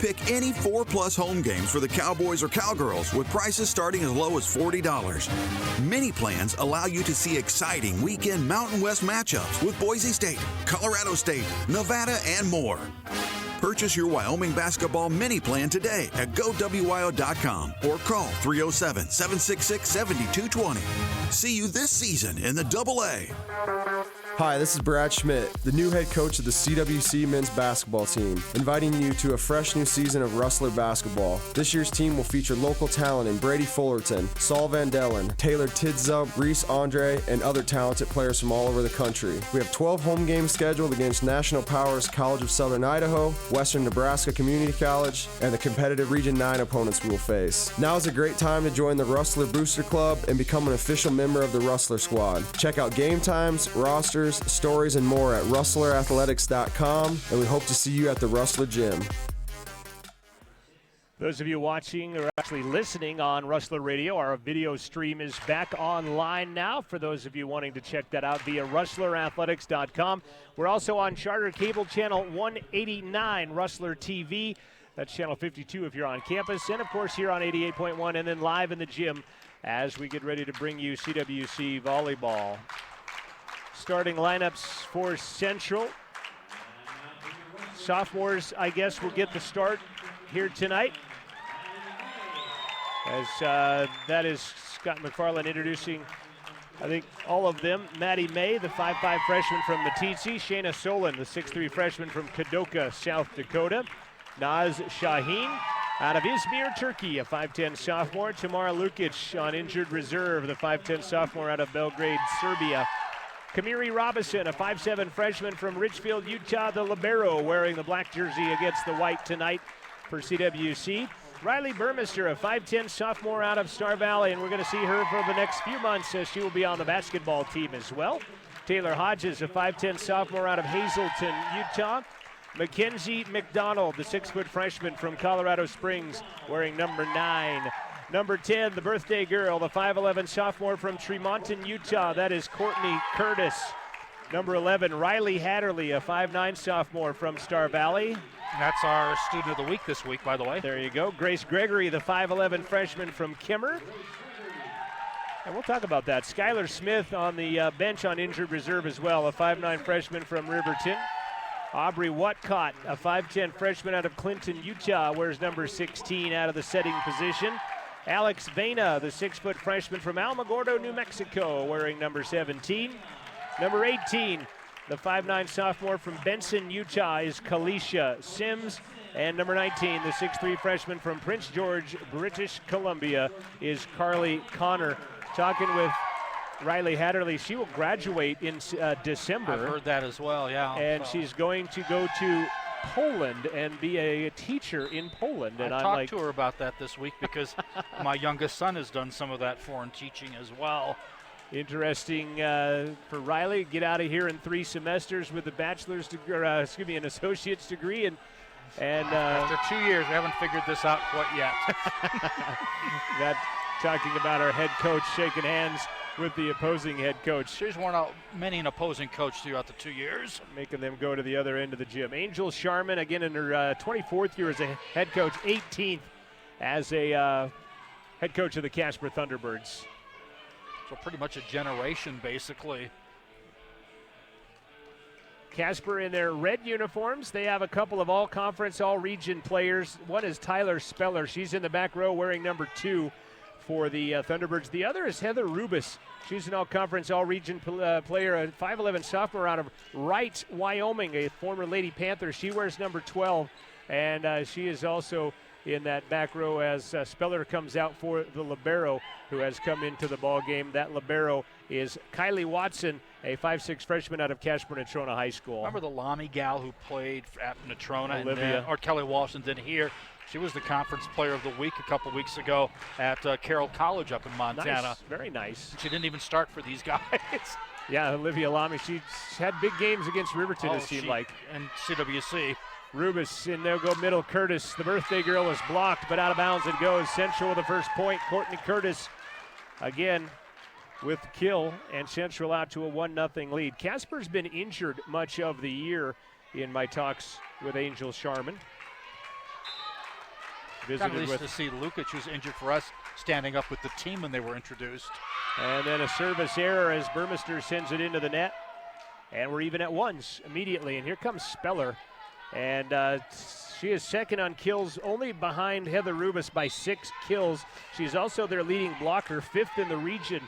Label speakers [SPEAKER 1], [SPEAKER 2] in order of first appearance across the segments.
[SPEAKER 1] Pick any 4+ home games for the Cowboys or Cowgirls with prices starting as low as $40. Many plans allow you to see exciting weekend Mountain West matchups with Boise State, Colorado State, Nevada, and more. Purchase your Wyoming basketball mini plan today at GoWyo.com or call 307-766-7220. See you this season in the AA.
[SPEAKER 2] Hi, this is Brad Schmidt, the new head coach of the CWC men's basketball team, inviting you to a fresh new season of Rustler basketball. This year's team will feature local talent in Brady Fullerton, Saul Van Dellen, Taylor Tidzump, Reese Andre, and other talented players from all over the country. We have 12 home games scheduled against National Power's College of Southern Idaho, Western Nebraska Community College, and the competitive Region 9 opponents we will face. Now is a great time to join the Rustler Booster Club and become an official member of the Rustler Squad. Check out game times, rosters, stories, and more at rustlerathletics.com, and we hope to see you at the Rustler Gym.
[SPEAKER 3] Those of you watching or actually listening on Rustler Radio, our video stream is back online now. For those of you wanting to check that out via rustlerathletics.com. We're also on Charter Cable Channel 189, Rustler TV. That's Channel 52 if you're on campus. And, of course, here on 88.1 and then live in the gym as we get ready to bring you CWC volleyball. Starting lineups for Central. Sophomores, I guess, will get the start here tonight. As that is Scott McFarland introducing, I think, all of them. Maddie May, the 5'5 freshman from Meeteetse. Shayna Solon, the 6'3 freshman from Kadoka, South Dakota. Naz Shaheen out of Izmir, Turkey, a 5'10 sophomore. Tamara Lukic on injured reserve, the 5'10 sophomore out of Belgrade, Serbia. Kamiri Robinson, a 5'7 freshman from Richfield, Utah, the libero, wearing the black jersey against the white tonight for CWC. Riley Burmester, a 5'10 sophomore out of Star Valley, and we're going to see her for the next few months as she will be on the basketball team as well. Taylor Hodges, a 5'10 sophomore out of Hazleton, Utah. Mackenzie McDonald, the 6-foot freshman from Colorado Springs, wearing number 9. Number 10, the birthday girl, the 5'11 sophomore from Tremonton, Utah. That is Courtney Curtis. Number 11, Riley Hatterley, a 5'9 sophomore from Star Valley.
[SPEAKER 4] That's our student of the week this week, by the way.
[SPEAKER 3] There you go. Grace Gregory, the 5'11 freshman from Kimmer. And we'll talk about that. Skylar Smith on the bench on injured reserve as well, a 5'9 freshman from Riverton. Aubrey Watcott, a 5'10 freshman out of Clinton, Utah, wears number 16 out of the setting position. Alex Vena, the 6-foot freshman from Alamogordo, New Mexico, wearing number 17. Number 18, the 5'9 sophomore from Benson, Utah, is Kalisha Sims. And number 19, the 6'3 freshman from Prince George, British Columbia, is Carly Connor. Talking with Riley Hatterley, she will graduate in December.
[SPEAKER 4] I've heard that as well, yeah.
[SPEAKER 3] And she's going to go to Poland and be a teacher in Poland. And
[SPEAKER 4] I talked to her about that this week because my youngest son has done some of that foreign teaching as well.
[SPEAKER 3] Interesting for Riley. Get out of here in 3 semesters with a bachelor's degree, an associate's degree, and
[SPEAKER 4] after 2 years, we haven't figured this out quite yet.
[SPEAKER 3] That talking about our head coach shaking hands with the opposing head coach.
[SPEAKER 4] She's worn out many an opposing coach throughout the 2 years.
[SPEAKER 3] Making them go to the other end of the gym. Angel Sharman, again in her 24th year as a head coach, 18th as a head coach of the Casper Thunderbirds.
[SPEAKER 4] So pretty much a generation, basically.
[SPEAKER 3] Casper in their red uniforms. They have a couple of all-conference, all-region players. One is Tyler Speller. She's in the back row wearing number 2 for the Thunderbirds. The other is Heather Rubis. She's an all-conference, all-region player, a 5'11 sophomore out of Wright, Wyoming, a former Lady Panther. She wears number 12, and she is also in that back row as Speller comes out for the libero, who has come into the ball game. That libero is Kylie Watson, a 5'6 freshman out of Casper Natrona High School.
[SPEAKER 4] Remember the Lamy gal who played at Natrona?
[SPEAKER 3] Olivia.
[SPEAKER 4] Or Kelly Walston did here. She was the conference player of the week a couple weeks ago at Carroll College up in Montana.
[SPEAKER 3] Nice, very nice.
[SPEAKER 4] She didn't even start for these guys.
[SPEAKER 3] Yeah, Olivia Lamy, she's had big games against Riverton, it seemed like.
[SPEAKER 4] And CWC.
[SPEAKER 3] Rubis, and they'll go middle. Curtis, the birthday girl, is blocked, but out of bounds it goes. Central with the first point. Courtney Curtis, again, with the kill, and Central out to a 1-0 lead. Casper's been injured much of the year in my talks with Angel Sharman. visited
[SPEAKER 4] Kind of
[SPEAKER 3] with.
[SPEAKER 4] to see Lukic, who's injured for us, standing up with the team when they were introduced.
[SPEAKER 3] And then a service error as Burmester sends it into the net. And we're even at ones immediately. And here comes Speller. And she is second on kills, only behind Heather Rubis by 6 kills. She's also their leading blocker, 5th in the region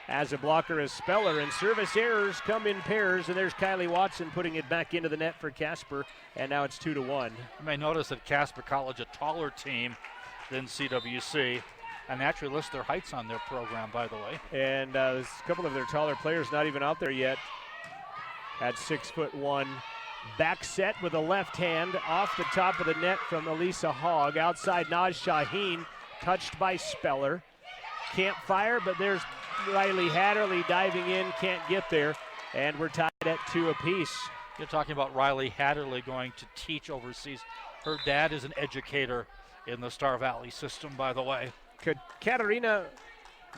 [SPEAKER 3] as a blocker as Speller. And service errors come in pairs, and there's Kylie Watson putting it back into the net for Casper. And now it's 2-1.
[SPEAKER 4] You may notice that Casper College, a taller team than CWC, and naturally list their heights on their program, by the way.
[SPEAKER 3] And there's a couple of their taller players not even out there yet at 6'1". Back set with a left hand off the top of the net from Elisa Hogg. Outside Naz Shaheen, touched by Speller. Can't fire, but there's Riley Hatterley diving in, can't get there. And we're tied at 2 apiece.
[SPEAKER 4] You're talking about Riley Hatterley going to teach overseas. Her dad is an educator in the Star Valley system, by the way.
[SPEAKER 3] Katarina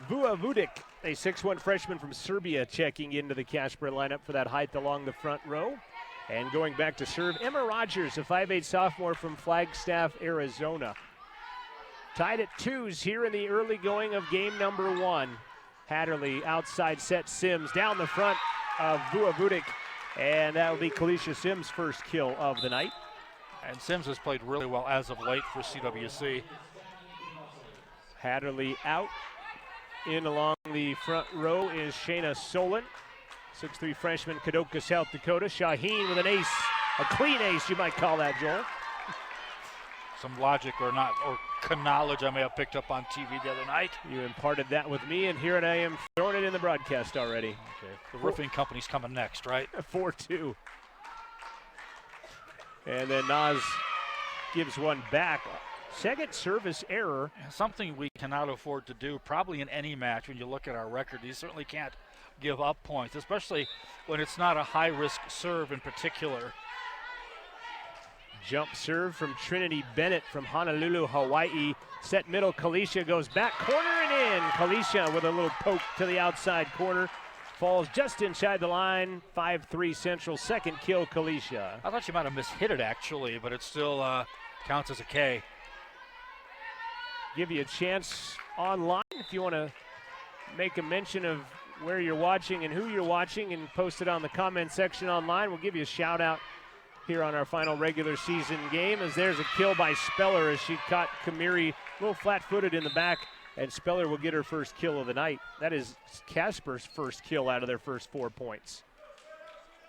[SPEAKER 3] Vujovic, a 6'1" freshman from Serbia, checking into the Casper lineup for that height along the front row. And going back to serve, Emma Rogers, a 5'8" sophomore from Flagstaff, Arizona. Tied at 2s here in the early going of game number 1. Hatterley outside set Sims down the front of Vujovic, and that will be Kalisha Sims' first kill of the night.
[SPEAKER 4] And Sims has played really well as of late for CWC.
[SPEAKER 3] Hatterley out. In along the front row is Shayna Solon. 6'3" freshman, Kadoka, South Dakota. Shaheen with an ace, a clean ace, you might call that, Joel.
[SPEAKER 4] Some logic or knowledge I may have picked up on TV the other night.
[SPEAKER 3] You imparted that with me, and here I am throwing it in the broadcast already.
[SPEAKER 4] Okay. The roofing company's coming next, right?
[SPEAKER 3] 4-2. And then Naz gives one back. Second service error.
[SPEAKER 4] Something we cannot afford to do probably in any match when you look at our record. You certainly can't give up points, especially when it's not a high-risk serve in particular.
[SPEAKER 3] Jump serve from Trinity Bennett from Honolulu, Hawaii. Set middle, Kalisha goes back, corner and in. Kalisha with a little poke to the outside corner. Falls just inside the line. 5-3 Central, second kill, Kalisha.
[SPEAKER 4] I thought you might have mishit it actually, but it still counts as a K.
[SPEAKER 3] Give you a chance online if you want to make a mention of where you're watching and who you're watching and post it on the comment section online. We'll give you a shout out here on our final regular season game, as there's a kill by Speller as she caught Kamiri a little flat-footed in the back, and Speller will get her first kill of the night. That is Casper's first kill out of their first 4 points.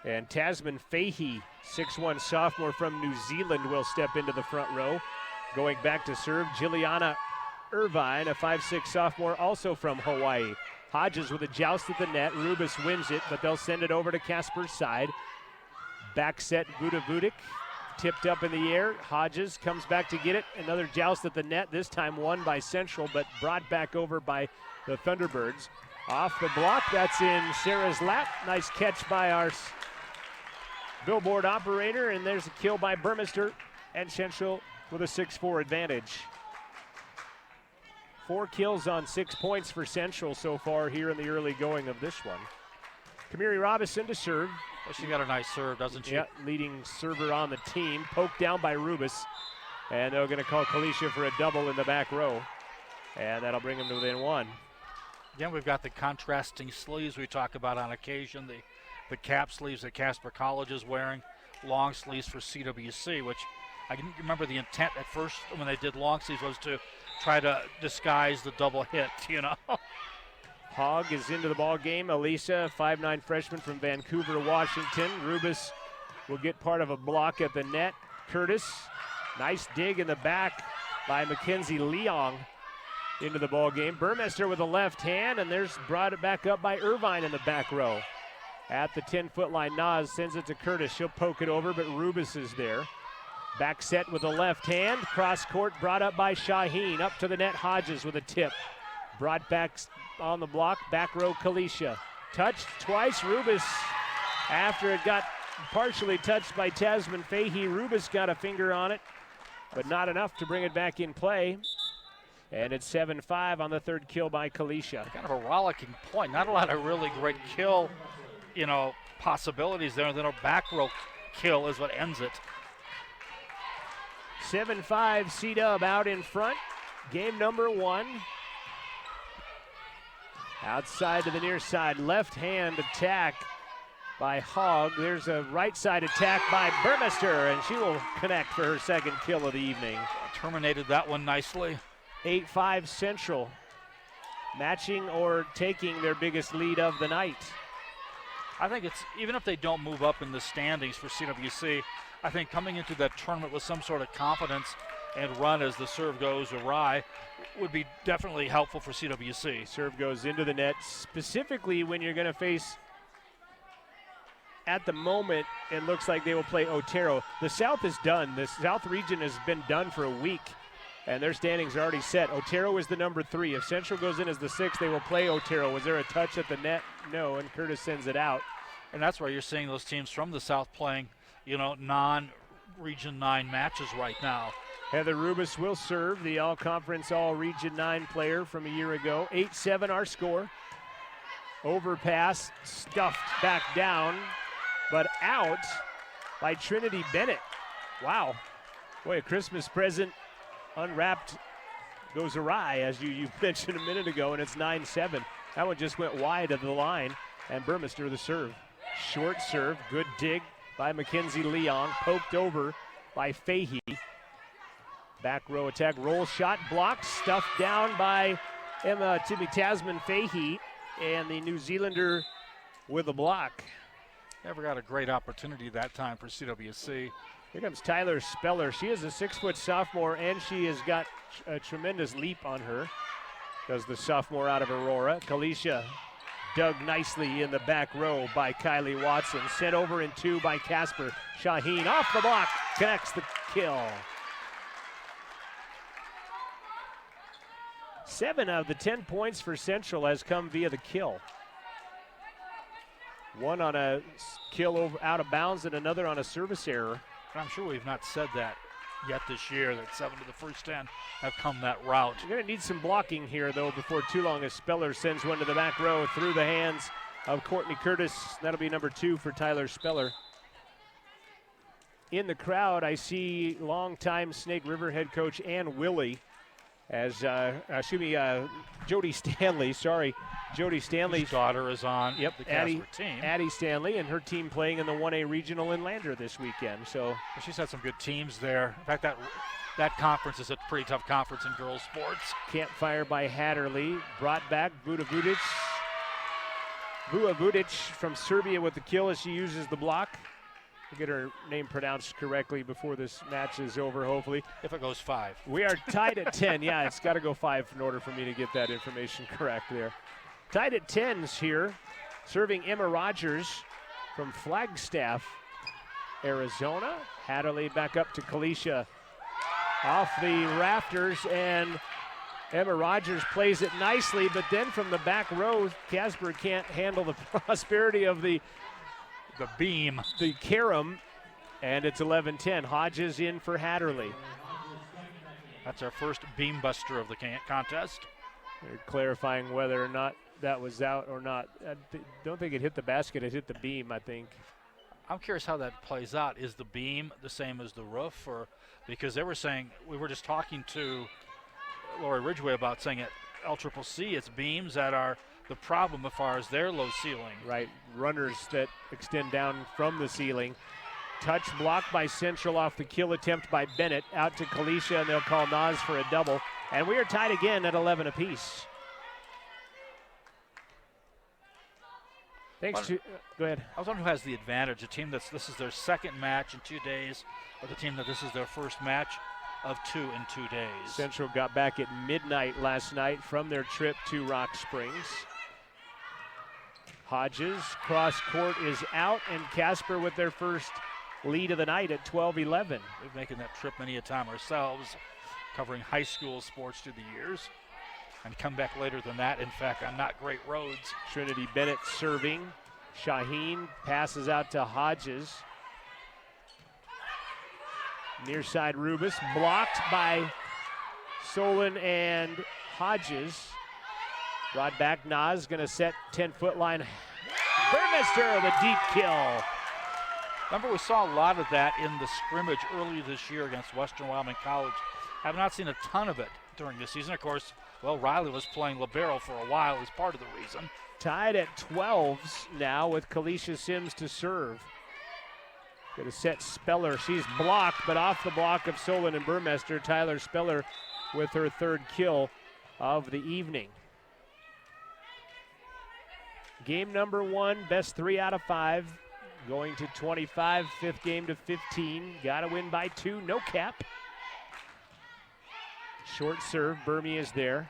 [SPEAKER 3] And Tasman Fahey, 6'1" sophomore from New Zealand, will step into the front row. Going back to serve, Jilliana Irvine, a 5'6" sophomore, also from Hawaii. Hodges with a joust at the net. Rubis wins it, but they'll send it over to Casper's side. Back set, Vujovic, tipped up in the air. Hodges comes back to get it. Another joust at the net, this time won by Central, but brought back over by the Thunderbirds. Off the block, that's in Sarah's lap. Nice catch by our billboard operator, and there's a kill by Burmester, and Central with a 6-4 advantage. 4 kills on 6 points for Central so far here in the early going of this one. Kamiri Robinson to serve.
[SPEAKER 4] Well, she got a nice serve, doesn't she?
[SPEAKER 3] Yeah, leading server on the team. Poked down by Rubis. And they're going to call Kalisha for a double in the back row. And that'll bring them to within 1.
[SPEAKER 4] Again, we've got the contrasting sleeves we talk about on occasion. The cap sleeves that Casper College is wearing. Long sleeves for CWC, which I can remember the intent at first when they did long sleeves was to try to disguise the double hit, you know.
[SPEAKER 3] Hogg is into the ball game. Elisa, 5'9" freshman from Vancouver, Washington. Rubis will get part of a block at the net. Curtis, nice dig in the back by Mackenzie Leong into the ball game. Burmester with a left hand, and there's brought it back up by Irvine in the back row. At the 10-foot line, Naz sends it to Curtis. She'll poke it over, but Rubis is there. Back set with the left hand. Cross court brought up by Shaheen. Up to the net, Hodges with a tip. Brought back on the block, back row, Kalisha. Touched twice, Rubis. After it got partially touched by Tasman Fahey, Rubis got a finger on it, but not enough to bring it back in play. And it's 7-5 on the third kill by Kalisha.
[SPEAKER 4] Kind of a rollicking point. Not a lot of really great kill, possibilities there. And then a back row kill is what ends it.
[SPEAKER 3] 7-5 C-Dub out in front. Game number 1. Outside to the near side, left hand attack by Hogg. There's a right side attack by Burmester, and she will connect for her second kill of the evening.
[SPEAKER 4] Terminated that one nicely.
[SPEAKER 3] 8-5 Central, matching or taking their biggest lead of the night.
[SPEAKER 4] I think it's, even if they don't move up in the standings for CWC, I think coming into that tournament with some sort of confidence and run as the serve goes awry would be definitely helpful for CWC.
[SPEAKER 3] Serve goes into the net, specifically when you're going to face, at the moment, it looks like they will play Otero. The South is done. The South region has been done for a week, and their standings are already set. Otero is the number 3. If Central goes in as the 6, they will play Otero. Was there a touch at the net? No, and Curtis sends it out.
[SPEAKER 4] And that's why you're seeing those teams from the South playing, non-Region 9 matches right now.
[SPEAKER 3] Heather Rubis will serve, the All-Conference, All-Region 9 player from a year ago. 8-7 our score. Overpass, stuffed back down, but out by Trinity Bennett. Wow. Boy, a Christmas present unwrapped goes awry, as you mentioned a minute ago, and it's 9-7. That one just went wide of the line, and Burmester the serve. Short serve, good dig by Mackenzie Leong, poked over by Fahey. Back row attack, roll shot, blocked, stuffed down by Tasman Fahey, and the New Zealander with a block.
[SPEAKER 4] Never got a great opportunity that time for CWC.
[SPEAKER 3] Here comes Tyler Speller. She is a 6-foot sophomore, and she has got a tremendous leap on her. Does the sophomore out of Aurora. Kalisha dug nicely in the back row by Kylie Watson. Sent over in 2 by Casper. Shaheen off the block, connects the kill. 7 of the 10 points for Central has come via the kill. One on a kill over out of bounds and another on a service error.
[SPEAKER 4] And I'm sure we've not said that yet this year, that 7 of the first 10 have come that route.
[SPEAKER 3] You're going to need some blocking here, though, before too long, as Speller sends one to the back row through the hands of Courtney Curtis. That'll be number 2 for Tyler Speller. In the crowd, I see longtime Snake River head coach Ann Willie, as Jody Stanley, Jody Stanley's
[SPEAKER 4] His daughter is on the Casper team.
[SPEAKER 3] Addie Stanley and her team playing in the 1A regional in Lander this weekend. So
[SPEAKER 4] she's had some good teams there. In fact, that conference is a pretty tough conference in girls sports.
[SPEAKER 3] Campfire by Hatterley, brought back Vujovic from Serbia with the kill as she uses the block. We'll get her name pronounced correctly before this match is over, hopefully.
[SPEAKER 4] If it goes 5.
[SPEAKER 3] We are tied at 10. Yeah, it's got to go 5 in order for me to get that information correct there. Tied at 10s here. Serving Emma Rogers from Flagstaff, Arizona. Hatterley back up to Kalisha. Off the rafters, and Emma Rogers plays it nicely, but then from the back row, Casper can't handle the prosperity of the
[SPEAKER 4] beam,
[SPEAKER 3] the carom, and it's 11-10. Hodges in for Hatterley.
[SPEAKER 4] That's our first beam buster of the contest.
[SPEAKER 3] They're clarifying whether or not that was out or not. I don't think it hit the basket, it hit the beam, I think.
[SPEAKER 4] I'm curious how that plays out. Is the beam the same as the roof? Or because they were saying, we were just talking to Lori Ridgway about saying at LCCC, it's beams that are the problem as far as their low ceiling.
[SPEAKER 3] Right, runners that extend down from the ceiling. Touch blocked by Central off the kill attempt by Bennett. Out to Kalisha, and they'll call Nas for a double. And we are tied again at 11 apiece. Thanks to, go ahead.
[SPEAKER 4] I was wondering who has the advantage. A team this is their second match in 2 days, or the team that this is their first match of 2 in 2 days.
[SPEAKER 3] Central got back at midnight last night from their trip to Rock Springs. Hodges, cross court is out, and Casper with their first lead of the night at 12-11.
[SPEAKER 4] We've making that trip many a time ourselves, covering high school sports through the years, and come back later than that, in fact, on not great roads.
[SPEAKER 3] Trinity Bennett serving. Shaheen passes out to Hodges. Near side Rubis, blocked by Solon and Hodges. Brought back Nas, gonna set 10-foot line. Burmester, the deep kill.
[SPEAKER 4] Remember, we saw a lot of that in the scrimmage early this year against Western Wyoming College. I have not seen a ton of it during the season. Of course, well, Riley was playing libero for a while as part of the reason.
[SPEAKER 3] Tied at 12s now with Kalisha Sims to serve. Going to set Speller. She's blocked, but off the block of Solon and Burmester. Tyler Speller with her third kill of the evening. Game number 1, best 3 out of 5. Going to 25, 5th game to 15. Got to win by 2, no cap. Short serve, Burmy is there.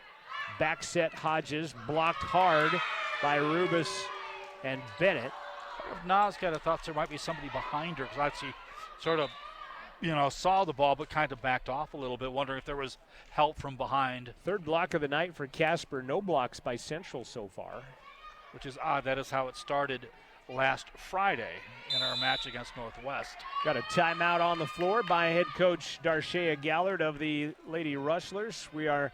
[SPEAKER 3] Back set Hodges, blocked hard by Rubus and Bennett.
[SPEAKER 4] Nas kind of thought there might be somebody behind her because she sort of, saw the ball but kind of backed off a little bit, wondering if there was help from behind.
[SPEAKER 3] Third block of the night for Casper. No blocks by Central so far.
[SPEAKER 4] Which is odd. That is how it started last Friday in our match against Northwest.
[SPEAKER 3] Got a timeout on the floor by head coach Darshea Gallard of the Lady Rustlers. We are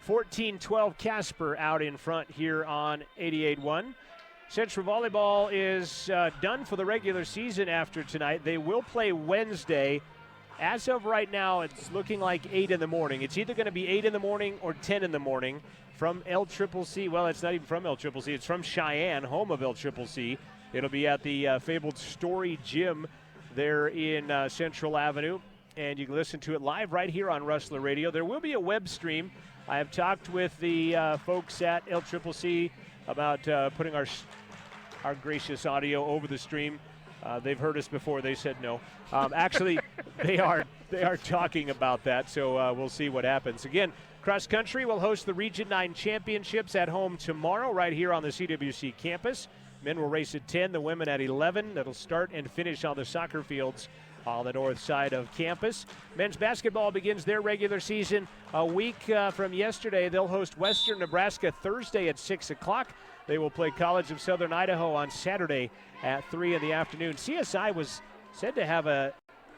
[SPEAKER 3] 14-12 Casper out in front here on 88-1. Central Volleyball is done for the regular season after tonight. They will play Wednesday. As of right now, it's looking like 8 in the morning. It's either going to be 8 in the morning or 10 in the morning from LCCC. Well, it's not even from LCCC. It's from Cheyenne, home of LCCC. It'll be at the fabled Story Gym there in Central Avenue. And you can listen to it live right here on Rustler Radio. There will be a web stream. I have talked with the folks at LCCC about putting our gracious audio over the stream. They've heard us before. They said no. Actually, they are talking about that, so we'll see what happens. Again, cross country will host the Region 9 Championships at home tomorrow right here on the CWC campus. Men will race at 10, the women at 11. That'll start and finish on the soccer fields on the north side of campus. Men's basketball begins their regular season a week from yesterday. They'll host Western Nebraska Thursday at 6 o'clock. They will play College of Southern Idaho on Saturday at 3 in the afternoon. CSI was said to have a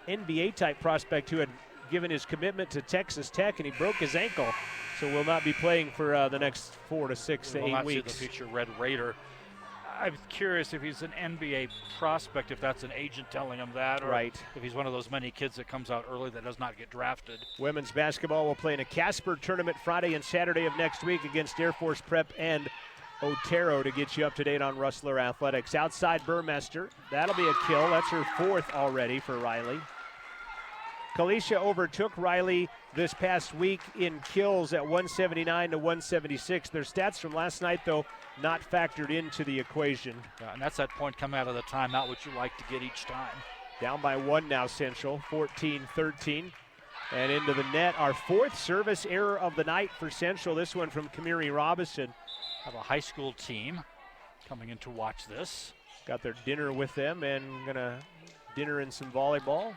[SPEAKER 3] NBA-type prospect who had given his commitment to Texas Tech, and he broke his ankle, so will not be playing for the next 4 to 6 to 8 weeks.
[SPEAKER 4] We'll not see the future Red Raider. I'm curious if he's an NBA prospect, if that's an agent telling him that, or
[SPEAKER 3] right,
[SPEAKER 4] if he's one of those many kids that comes out early that does not get drafted.
[SPEAKER 3] Women's basketball will play in a Casper tournament Friday and Saturday of next week against Air Force Prep and Otero to get you up to date on Rustler Athletics. Outside Burmester, that'll be a kill. That's her 4th already for Riley. Kalisha overtook Riley this past week in kills at 179 to 176. Their stats from last night, though, not factored into the equation.
[SPEAKER 4] Yeah, and that's that point coming out of the timeout, which you like to get each time.
[SPEAKER 3] Down by 1 now, Central, 14-13. And into the net, our 4th service error of the night for Central. This one from Kamiri Robinson.
[SPEAKER 4] Have a high school team coming in to watch this.
[SPEAKER 3] Got their dinner with them and gonna dinner in some volleyball.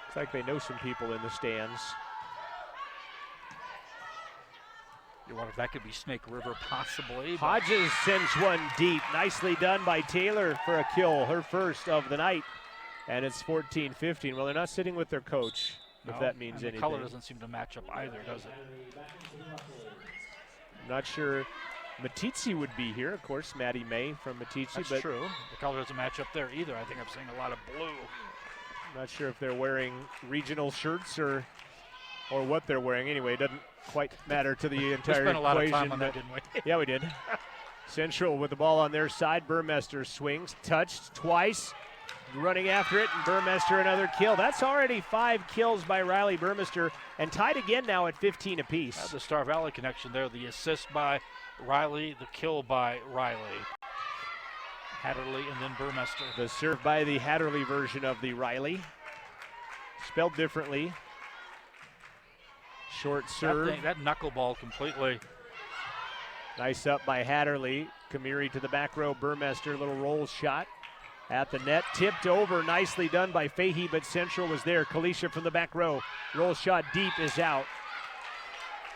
[SPEAKER 3] Looks like they know some people in the stands.
[SPEAKER 4] You wonder if that could be Snake River possibly.
[SPEAKER 3] Hodges sends one deep. Nicely done by Taylor for a kill, her first of the night. And it's 14-15. Well, they're not sitting with their coach, if that means anything.
[SPEAKER 4] The color doesn't seem to match up either, does it?
[SPEAKER 3] I'm not sure. Matizzi would be here, of course, Maddie May from Matizzi.
[SPEAKER 4] That's true. The color doesn't match up there either. I think I'm seeing a lot of blue.
[SPEAKER 3] I'm not sure if they're wearing regional shirts or what they're wearing. Anyway, it doesn't quite matter to the entire equation.
[SPEAKER 4] We spent a lot of time on that, didn't we?
[SPEAKER 3] Yeah, we did. Central with the ball on their side. Burmester swings, touched twice, running after it, and Burmester another kill. That's already 5 kills by Riley Burmester, and tied again now at 15 apiece.
[SPEAKER 4] The Star Valley connection there. The assist by Riley, the kill by Riley. Hatterley and then Burmester.
[SPEAKER 3] The serve by the Hatterley version of the Riley. Spelled differently. Short serve.
[SPEAKER 4] That knuckleball completely.
[SPEAKER 3] Nice up by Hatterley. Kamiri to the back row. Burmester, little roll shot at the net. Tipped over. Nicely done by Fahey, but Central was there. Kalisha from the back row. Roll shot deep is out.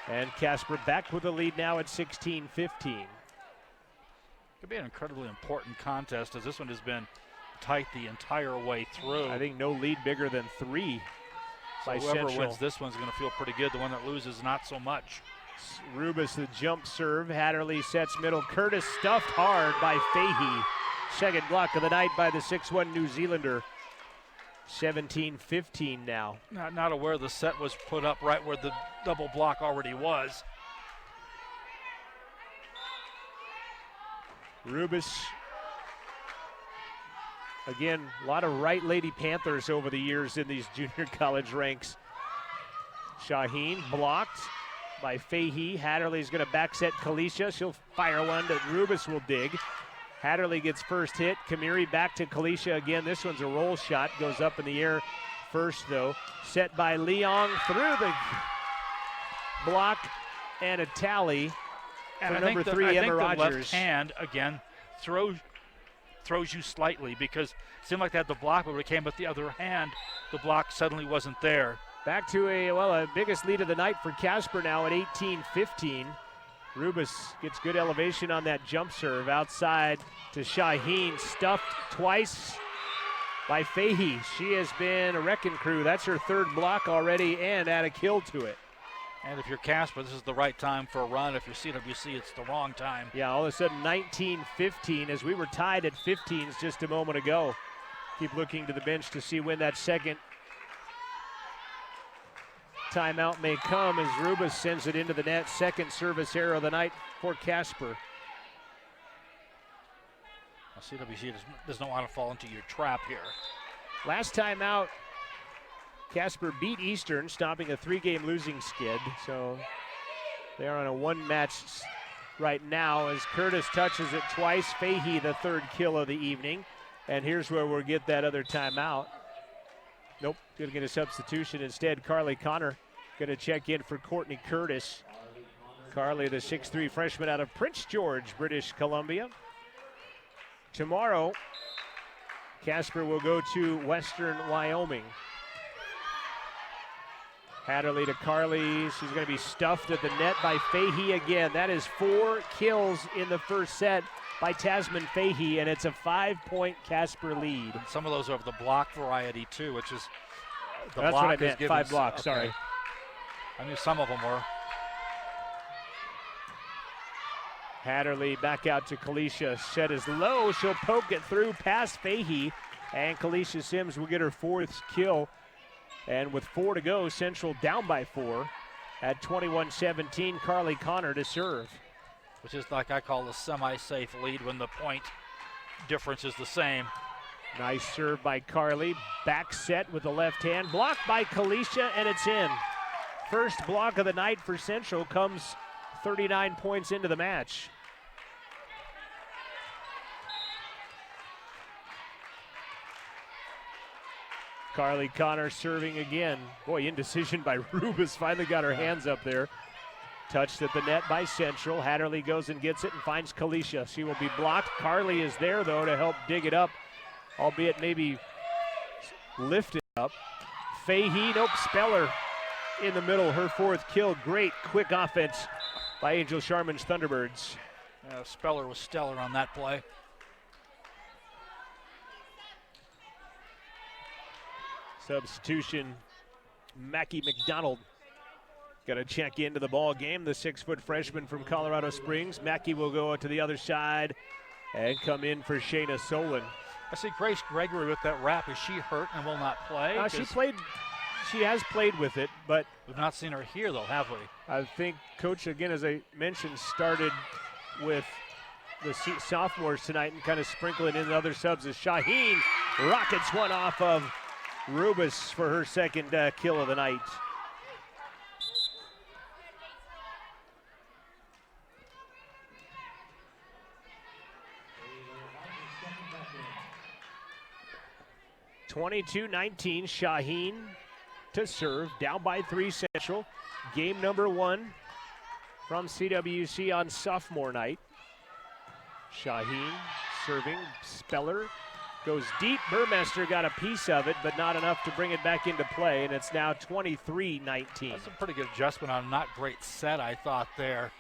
[SPEAKER 3] And Casper back with the lead now at 16-15.
[SPEAKER 4] Could be an incredibly important contest, as this one has been tight the entire way through.
[SPEAKER 3] I think no lead bigger than 3 by
[SPEAKER 4] whoever
[SPEAKER 3] Central.
[SPEAKER 4] wins this one's going to feel pretty good. The one that loses, not so much.
[SPEAKER 3] Rubus, the jump serve. Hatterley sets middle. Curtis stuffed hard by Fahey. Second block of the night by the 6'1 New Zealander. 17-15 now.
[SPEAKER 4] Not aware the set was put up right where the double block already was.
[SPEAKER 3] Rubis. Again, a lot of right lady Panthers over the years in these junior college ranks. Shaheen blocked by Fahey. Hatterley's going to backset Kalisha. She'll fire one that Rubis will dig. Hatterley gets first hit. Kamiri back to Kalisha again. This one's a roll shot. Goes up in the air first, though. Set by Leong through the block and a tally.
[SPEAKER 4] And
[SPEAKER 3] for
[SPEAKER 4] I
[SPEAKER 3] number
[SPEAKER 4] think
[SPEAKER 3] three, Emma
[SPEAKER 4] the
[SPEAKER 3] Rogers.
[SPEAKER 4] left hand, again, throws you slightly because it seemed like they had the block, but when it came with the other hand, the block suddenly wasn't there.
[SPEAKER 3] Back to a biggest lead of the night for Casper now at 18-15. Rubis gets good elevation on that jump serve outside to Shaheen, stuffed twice by Fahey. She has been a wrecking crew. That's her third block already and add a kill to it.
[SPEAKER 4] And if you're Casper, this is the right time for a run. If you're CWC, it's the wrong time.
[SPEAKER 3] Yeah, all of a sudden 19-15 as we were tied at 15s just a moment ago. Keep looking to the bench to see when that second timeout may come as Rubis sends it into the net. Second service error of the night for Casper.
[SPEAKER 4] Well, CWC does not want to fall into your trap here.
[SPEAKER 3] Last time out, Casper beat Eastern, stopping a 3-game losing skid. So they're on a one-match right now as Curtis touches it twice. Fahey, the third kill of the evening. And here's where we'll get that other timeout. Nope, gonna get a substitution instead. Carly Connor gonna check in for Courtney Curtis. Carly, the 6'3 freshman out of Prince George, British Columbia. Tomorrow, Casper will go to Western Wyoming. Hatterley to Carly. She's going to be stuffed at the net by Fahey again. That is 4 kills in the first set by Tasman Fahey, and it's a 5-point Casper lead.
[SPEAKER 4] And some of those are of the block variety, too, which is the
[SPEAKER 3] That's
[SPEAKER 4] block
[SPEAKER 3] what I meant,
[SPEAKER 4] is
[SPEAKER 3] 5 blocks,
[SPEAKER 4] okay.
[SPEAKER 3] sorry.
[SPEAKER 4] I knew some of them were.
[SPEAKER 3] Hatterley back out to Kalisha. Set is low. She'll poke it through past Fahey, and Kalisha Sims will get her 4th kill. And with 4 to go, Central down by 4 at 21-17. Carly Connor to serve.
[SPEAKER 4] Which is like I call a semi-safe lead when the point difference is the same.
[SPEAKER 3] Nice serve by Carly. Back set with the left hand. Blocked by Kalisha, and it's in. First block of the night for Central comes 39 points into the match. Carly Connor serving again. Boy, indecision by Rubis. Finally got her hands up there. Touched at the net by Central. Hatterley goes and gets it and finds Kalisha. She will be blocked. Carly is there, though, to help dig it up, albeit maybe lift it up. Fahey, nope, Speller in the middle, her 4th kill. Great quick offense by Angel Sharman's Thunderbirds.
[SPEAKER 4] Speller was stellar on that play.
[SPEAKER 3] Substitution, Mackie McDonald going to check into the ball game. The 6-foot freshman from Colorado Springs. Mackie will go to the other side and come in for Shayna Solon.
[SPEAKER 4] I see Grace Gregory with that wrap. Is she hurt and will not play?
[SPEAKER 3] She has played with it, but
[SPEAKER 4] we've not seen her here, though, have we?
[SPEAKER 3] I think Coach, again, as I mentioned, started with the sophomores tonight and kind of sprinkling in the other subs as Shaheen rockets one off of Rubis for her 2nd kill of the night. (22-19) Shaheen to serve, down by 3 Central. Game number 1 from CWC on sophomore night. Shaheen serving, Speller goes deep. Burmester got a piece of it, but not enough to bring it back into play, and it's now 23-19.
[SPEAKER 4] That's a pretty good adjustment on a not great set, I thought there.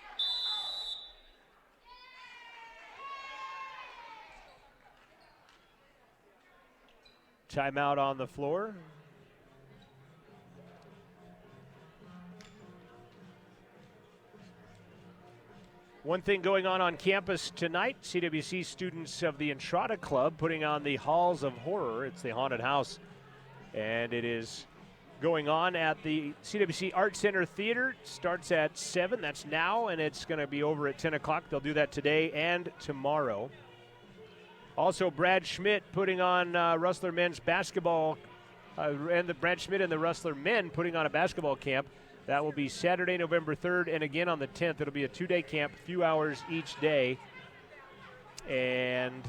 [SPEAKER 3] Timeout on the floor. One thing going on campus tonight, CWC students of the Entrada Club putting on the Halls of Horror. It's the haunted house, and it is going on at the CWC Art Center Theater. Starts at 7, that's now, and it's going to be over at 10 o'clock. They'll do that today and tomorrow. Also, Brad Schmidt putting on Rustler men's basketball, Brad Schmidt and the Rustler men putting on a basketball camp. That will be Saturday, November 3rd, and again on the 10th. It'll be a 2-day camp, a few hours each day. And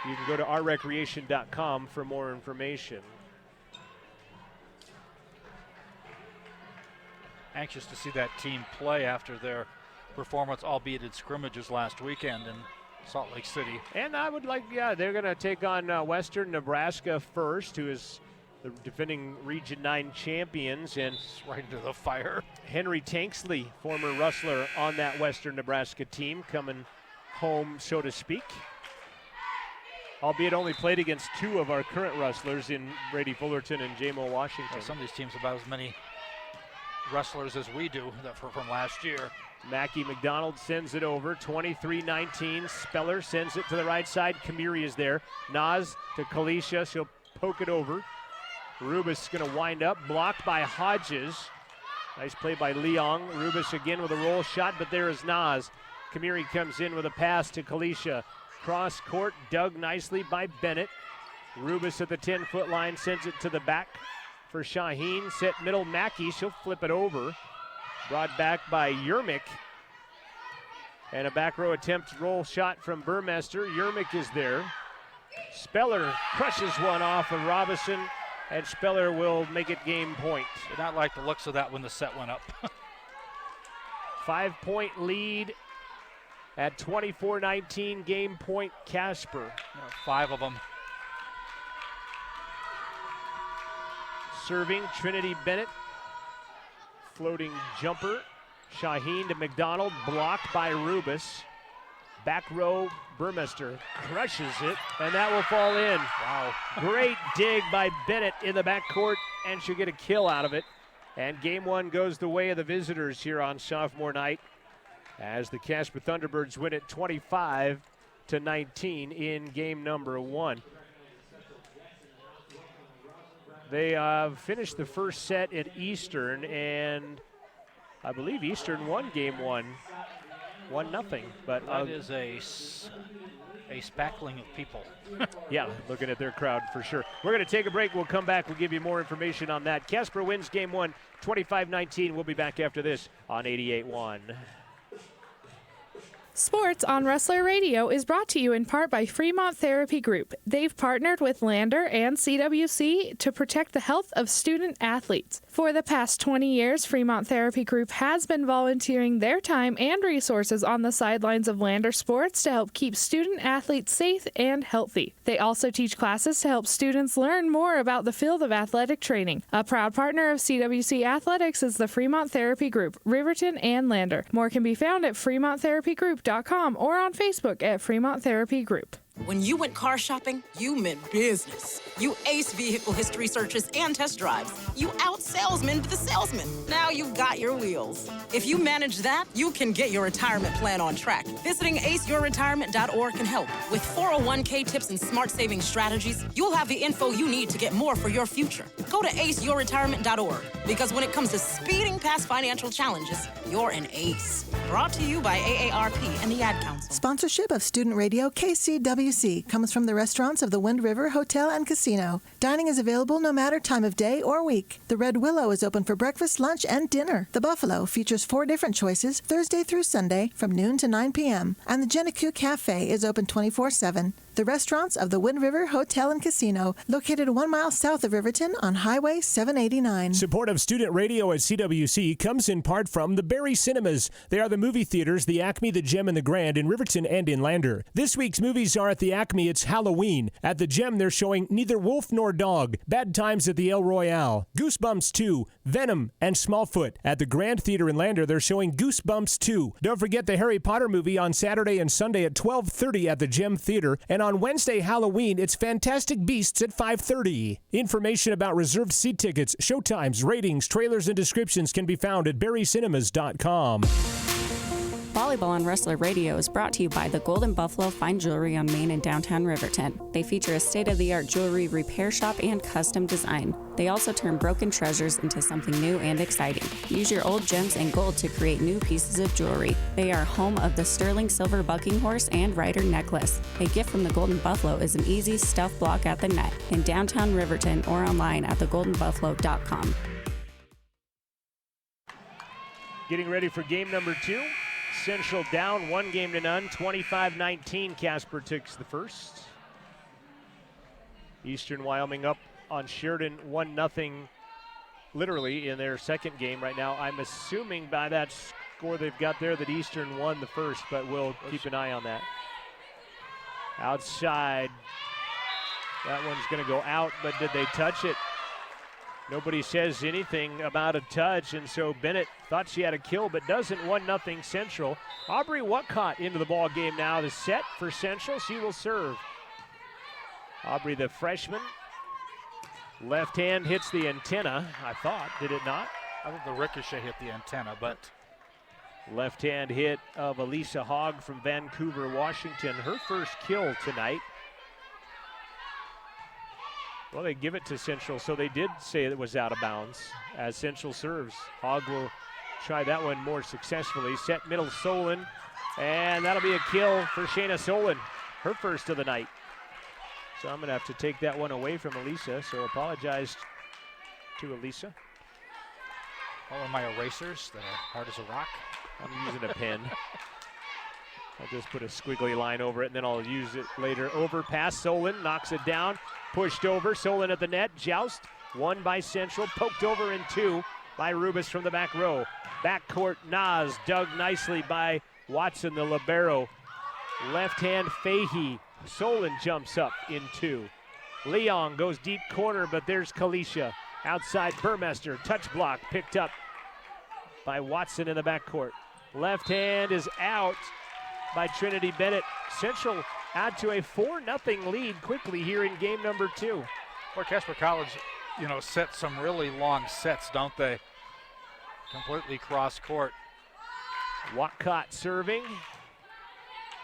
[SPEAKER 3] you can go to ourrecreation.com for more information.
[SPEAKER 4] Anxious to see that team play after their performance, albeit in scrimmages last weekend in Salt Lake City.
[SPEAKER 3] And I would like, they're going to take on Western Nebraska first, who is the defending Region 9 champions. And
[SPEAKER 4] right into the fire.
[SPEAKER 3] Henry Tanksley, former Rustler on that Western Nebraska team, coming home, so to speak. Albeit only played against 2 of our current Rustlers in Brady Fullerton and J-Mo Washington.
[SPEAKER 4] Some of these teams about as many Rustlers as we do from last year.
[SPEAKER 3] Mackie McDonald sends it over, 23-19. Speller sends it to the right side. Kamiri is there. Nas to Kalisha. She'll poke it over. Rubis going to wind up, blocked by Hodges. Nice play by Leong. Rubis again with a roll shot, but there is Nas. Kamiri comes in with a pass to Kalisha. Cross court, dug nicely by Bennett. Rubis at the 10-foot line sends it to the back for Shaheen. Set middle, Mackey. She'll flip it over. Brought back by Yermick. And a back row attempt roll shot from Burmester. Yermick is there. Speller crushes one off of Robinson, and Speller will make it game point.
[SPEAKER 4] Did not like the looks of that when the set went up.
[SPEAKER 3] 5-point lead at 24-19, game point Casper.
[SPEAKER 4] 5 of them.
[SPEAKER 3] Serving Trinity Bennett. Floating jumper. Shaheen to McDonald, blocked by Rubis. Back row, Burmester crushes it, and that will fall in. Wow. Great dig by Bennett in the backcourt, and she'll get a kill out of it. And game 1 goes the way of the visitors here on sophomore night as the Casper Thunderbirds win it 25-19 in game number 1. They finished the first set at Eastern, and I believe Eastern won game 1. 1-0. But
[SPEAKER 4] that is a spackling of people.
[SPEAKER 3] Yeah, looking at their crowd for sure. We're going to take a break. We'll come back. We'll give you more information on that. Casper wins game 1, 25-19. We'll be back after this on 88.1.
[SPEAKER 5] Sports on Rustler Radio is brought to you in part by Fremont Therapy Group. They've partnered with Lander and CWC to protect the health of student athletes. For the past 20 years, Fremont Therapy Group has been volunteering their time and resources on the sidelines of Lander sports to help keep student athletes safe and healthy. They also teach classes to help students learn more about the field of athletic training. A proud partner of CWC Athletics is the Fremont Therapy Group, Riverton and Lander. More can be found at FremontTherapyGroup.com or on Facebook at Fremont Therapy Group.
[SPEAKER 6] When you went car shopping, you meant business. You aced vehicle history searches and test drives. You out-salesmaned the salesman. Now you've got your wheels. If you manage that, you can get your retirement plan on track. Visiting aceyourretirement.org can help. With 401k tips and smart saving strategies, you'll have the info you need to get more for your future. Go to aceyourretirement.org, because when it comes to speeding past financial challenges, you're an ace. Brought to you by AARP and the Ad Council.
[SPEAKER 7] Sponsorship of Student Radio KCWC comes from the restaurants of the Wind River Hotel and Casino. Dining is available no matter time of day or week. The Red Willow is open for breakfast, lunch, and dinner. The Buffalo features 4 different choices Thursday through Sunday from noon to 9 p.m. And the Genecu Cafe is open 24/7. The restaurants of the Wind River Hotel and Casino, located 1 mile south of Riverton on Highway 789.
[SPEAKER 8] Support of student radio at CWC comes in part from the Barry Cinemas. They are the movie theaters, the Acme, the Gem, and the Grand in Riverton and in Lander. This week's movies are at the Acme, it's Halloween. At the Gem, they're showing Neither Wolf Nor Dog, Bad Times at the El Royale, Goosebumps 2, Venom, and Smallfoot. At the Grand Theater in Lander, they're showing Goosebumps 2. Don't forget the Harry Potter movie on Saturday and Sunday at 12:30 at the Gem Theater, and on Wednesday, Halloween, it's Fantastic Beasts at 5:30. Information about reserved seat tickets, showtimes, ratings, trailers, and descriptions can be found at barrycinemas.com.
[SPEAKER 9] Volleyball on Rustler Radio is brought to you by the Golden Buffalo Fine Jewelry on Main in downtown Riverton. They feature a state-of-the-art jewelry repair shop and custom design. They also turn broken treasures into something new and exciting. Use your old gems and gold to create new pieces of jewelry. They are home of the sterling silver bucking horse and rider necklace. A gift from the Golden Buffalo is an easy stuff block at the net in downtown Riverton or online at thegoldenbuffalo.com.
[SPEAKER 3] Getting ready for game number 2. Central down 1-0, 25-19. Casper takes the first. Eastern Wyoming up on Sheridan 1-0, literally in their second game right now. I'm assuming by that score they've got there that Eastern won the first, but we'll keep an eye on that. Outside. That one's going to go out, but did they touch it? Nobody says anything about a touch, and so Bennett thought she had a kill, but doesn't. 1-0 Central. Aubrey Whatcott into the ball game now. The set for Central. She will serve. Aubrey, the freshman. Left hand hits the antenna, I thought. Did it not?
[SPEAKER 4] I think the ricochet hit the antenna, but...
[SPEAKER 3] Left hand hit of Elisa Hogg from Vancouver, Washington. Her first kill tonight. Well, they give it to Central, so they did say it was out of bounds as Central serves. Hogg will try that one more successfully. Set middle Solon, and that'll be a kill for Shayna Solon, her first of the night. So I'm going to have to take that one away from Elisa, so apologize to Elisa.
[SPEAKER 4] All of my erasers that are hard as a rock.
[SPEAKER 3] I'm using a pen. I'll just put a squiggly line over it, and then I'll use it later. Overpass, Solon knocks it down. Pushed over, Solon at the net, joust, won by Central, poked over in 2 by Rubis from the back row. Backcourt, Nas, dug nicely by Watson, the libero. Left hand, Fahey. Solon jumps up in 2. Leon goes deep corner, but there's Kalisha. Outside, Burmester, touch block, picked up by Watson in the backcourt. Left hand is out by Trinity Bennett. Central add to a 4-0 lead quickly here in game number 2.
[SPEAKER 4] Well, Casper College, set some really long sets, don't they? Completely cross court.
[SPEAKER 3] Whatcott serving.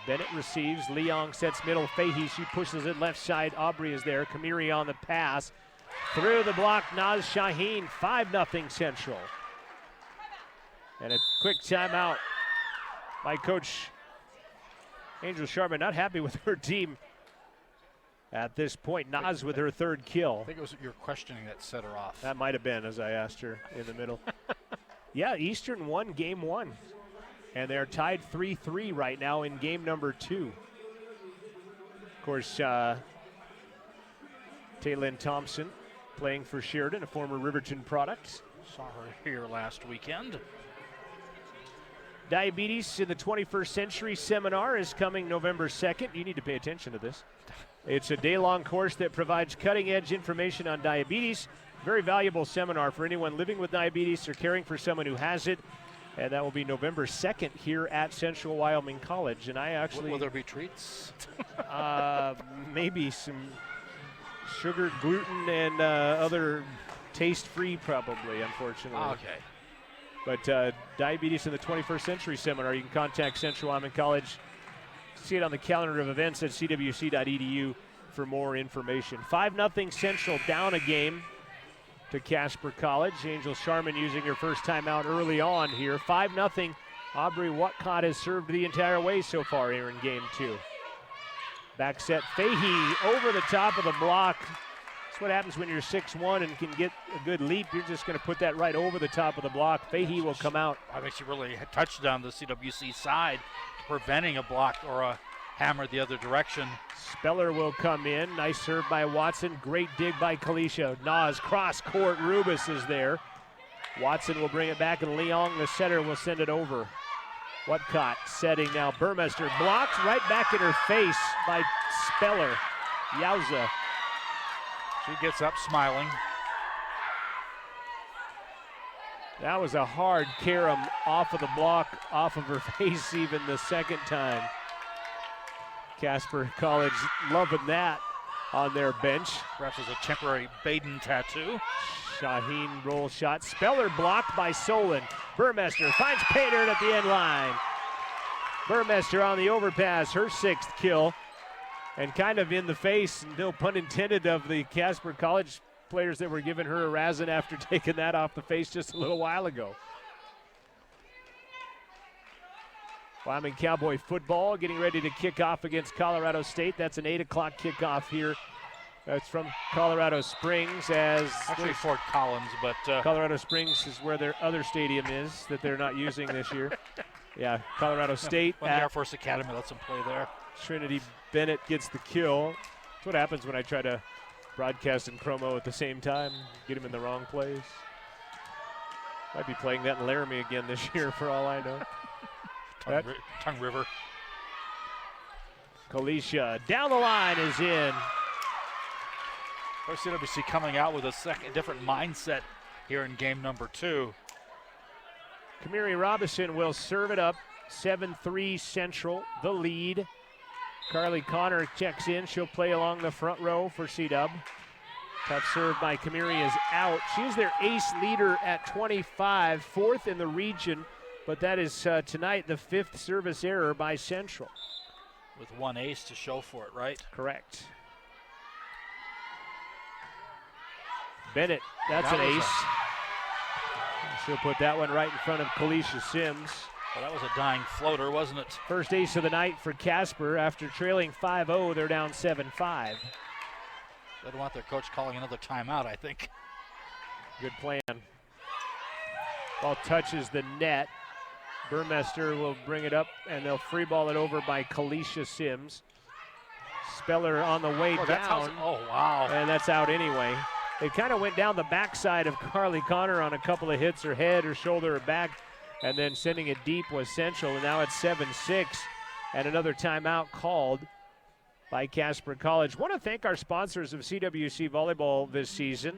[SPEAKER 3] Bennett receives. Leong sets middle. Fahey, she pushes it left side. Aubrey is there. Kamiri on the pass. Through the block, Naz Shaheen. 5-0 Central. And a quick timeout by Coach Angel Sharman, not happy with her team at this point. Naz with her third kill.
[SPEAKER 4] I think it was your questioning that set her off.
[SPEAKER 3] That might have been as I asked her in the middle. Yeah, Eastern won game 1. And they're tied 3-3 right now in game number 2. Of course, Taylin Thompson playing for Sheridan, a former Riverton product.
[SPEAKER 4] Saw her here last weekend.
[SPEAKER 3] Diabetes in the 21st Century seminar is coming November 2nd. You need to pay attention to this. It's a day-long course that provides cutting-edge information on diabetes. Very valuable seminar for anyone living with diabetes or caring for someone who has it. And that will be November 2nd here at Central Wyoming College. And I actually...
[SPEAKER 4] Will there be treats?
[SPEAKER 3] Maybe some sugar, gluten, and other taste-free probably, unfortunately.
[SPEAKER 4] Okay.
[SPEAKER 3] But Diabetes in the 21st Century seminar, you can contact Central Wyoming College. See it on the calendar of events at cwc.edu for more information. 5-0 Central down a game to Casper College. Angel Sharman using her first timeout early on here. 5-0. Aubrey Whatcott has served the entire way so far here in game 2. Back set, Fahey over the top of the block. That's what happens when you're 6'1" and can get a good leap. You're just going to put that right over the top of the block. Fahey will come out.
[SPEAKER 4] I think she really touched on the CWC side, preventing a block or a hammer the other direction.
[SPEAKER 3] Speller will come in. Nice serve by Watson. Great dig by Kalisha. Nas cross court. Rubis is there. Watson will bring it back, and Leong, the setter, will send it over. Whatcott setting now. Burmester blocked right back in her face by Speller. Yowza.
[SPEAKER 4] She gets up smiling.
[SPEAKER 3] That was a hard carom off of the block, off of her face even the second time. Casper College loving that on their bench.
[SPEAKER 4] Perhaps as a temporary Baden tattoo.
[SPEAKER 3] Shaheen roll shot. Speller blocked by Solon. Burmester finds Painter at the end line. Burmester on the overpass, her 6th kill. And kind of in the face, no pun intended, of the Casper College players that were giving her a razzing after taking that off the face just a little while ago. Wyoming Cowboy football getting ready to kick off against Colorado State. That's an 8 o'clock kickoff here. That's from Colorado Springs. As
[SPEAKER 4] actually Fort Collins, but
[SPEAKER 3] Colorado Springs is where their other stadium is that they're not using this year. Yeah, Colorado State.
[SPEAKER 4] When the Air Force Academy lets them play there.
[SPEAKER 3] Trinity Bennett gets the kill. That's what happens when I try to broadcast and promo at the same time. Get him in the wrong place. Might be playing that in Laramie again this year for all I know.
[SPEAKER 4] Tongue River.
[SPEAKER 3] Kalisha down the line is in.
[SPEAKER 4] CWC coming out with a different mindset here in game number 2.
[SPEAKER 3] Kamiri Robinson will serve it up. 7-3 Central, the lead. Carly Connor checks in. She'll play along the front row for C-Dub. Tough serve by Kamiri is out. She is their ace leader at 25, 4th in the region, but that is tonight the 5th service error by Central.
[SPEAKER 4] With 1 ace to show for it, right?
[SPEAKER 3] Correct. Bennett, that's an ace. She'll put that one right in front of Kalisha Sims.
[SPEAKER 4] Well, that was a dying floater, wasn't it?
[SPEAKER 3] First ace of the night for Casper. After trailing 5-0, they're down 7-5.
[SPEAKER 4] They don't want their coach calling another timeout, I think.
[SPEAKER 3] Good plan. Ball touches the net. Burmester will bring it up, and they'll free ball it over by Kalisha Sims. Speller on the way down.
[SPEAKER 4] Oh, wow.
[SPEAKER 3] And that's out anyway. It kind of went down the backside of Carly Connor on a couple of hits, her head, her shoulder, her back, and then sending it deep was Central, and now it's 7-6, and another timeout called by Casper College. Want to thank our sponsors of CWC volleyball this season.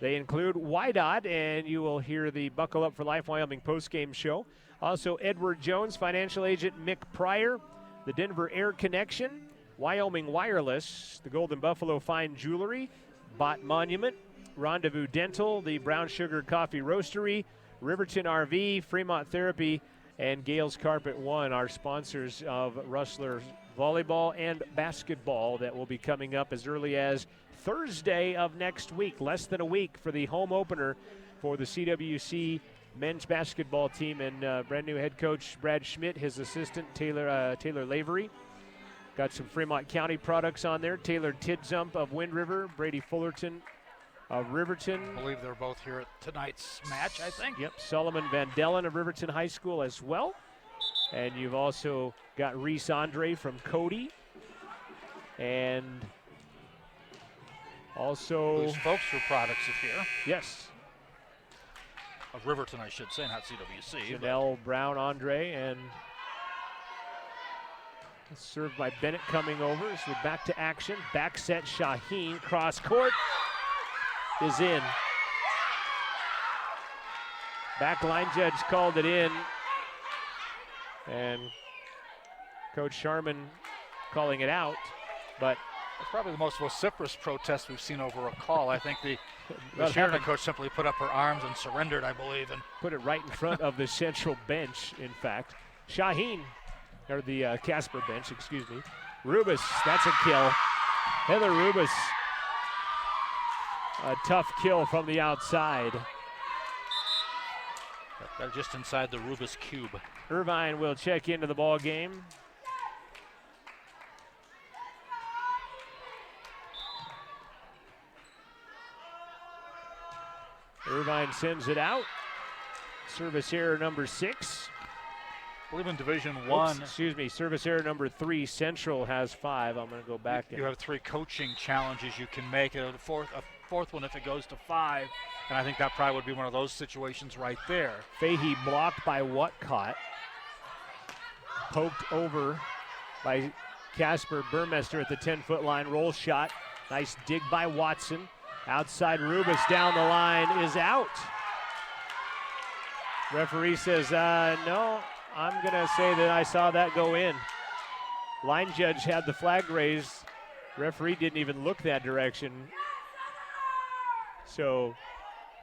[SPEAKER 3] They include YDOT, and you will hear the Buckle Up for Life Wyoming postgame show. Also, Edward Jones, financial agent Mick Pryor, the Denver Air Connection, Wyoming Wireless, the Golden Buffalo Fine Jewelry, Bott Monument, Rendezvous Dental, the Brown Sugar Coffee Roastery, Riverton RV, Fremont Therapy, and Gales Carpet One are sponsors of Rustler volleyball and basketball that will be coming up as early as Thursday of next week. Less than a week for the home opener for the CWC men's basketball team, and brand new head coach Brad Schmidt, his assistant Taylor Lavery. Got some Fremont County products on there. Taylor Tidzump of Wind River, Brady Fullerton of Riverton.
[SPEAKER 4] I believe they're both here at tonight's match, I think.
[SPEAKER 3] Yep, Solomon Van Dellen of Riverton High School as well. And you've also got Reese Andre from Cody. And also...
[SPEAKER 4] Whose Folksford products are here.
[SPEAKER 3] Yes.
[SPEAKER 4] Of Riverton, I should say, not CWC.
[SPEAKER 3] Janelle Brown Andre, and served by Bennett coming over. So we're back to action. Back set Shaheen, cross court is in. Back line judge called it in. And Coach Sharman calling it out, but
[SPEAKER 4] it's probably the most vociferous protest we've seen over a call. I think the Sheridan coach simply put up her arms and surrendered, I believe, and
[SPEAKER 3] put it right in front of the Central bench, in fact. Shaheen, or the Casper bench, excuse me. Rubus, that's a kill. Heather Rubus, a tough kill from the outside.
[SPEAKER 4] They're just inside the Rubus cube.
[SPEAKER 3] Irvine will check into the ball game. Irvine sends it out. Service error number 6.
[SPEAKER 4] I believe in Division 1.
[SPEAKER 3] Service error number 3. Central has 5. I'm going to go back.
[SPEAKER 4] You have 3 coaching challenges you can make. A fourth one if it goes to 5. And I think that probably would be one of those situations right there.
[SPEAKER 3] Fahey blocked by Whatcott. Poked over by Casper. Burmester at the 10-foot line. Roll shot. Nice dig by Watson. Outside Rubus down the line is out. Referee says, no, I'm going to say that I saw that go in. Line judge had the flag raised. Referee didn't even look that direction. So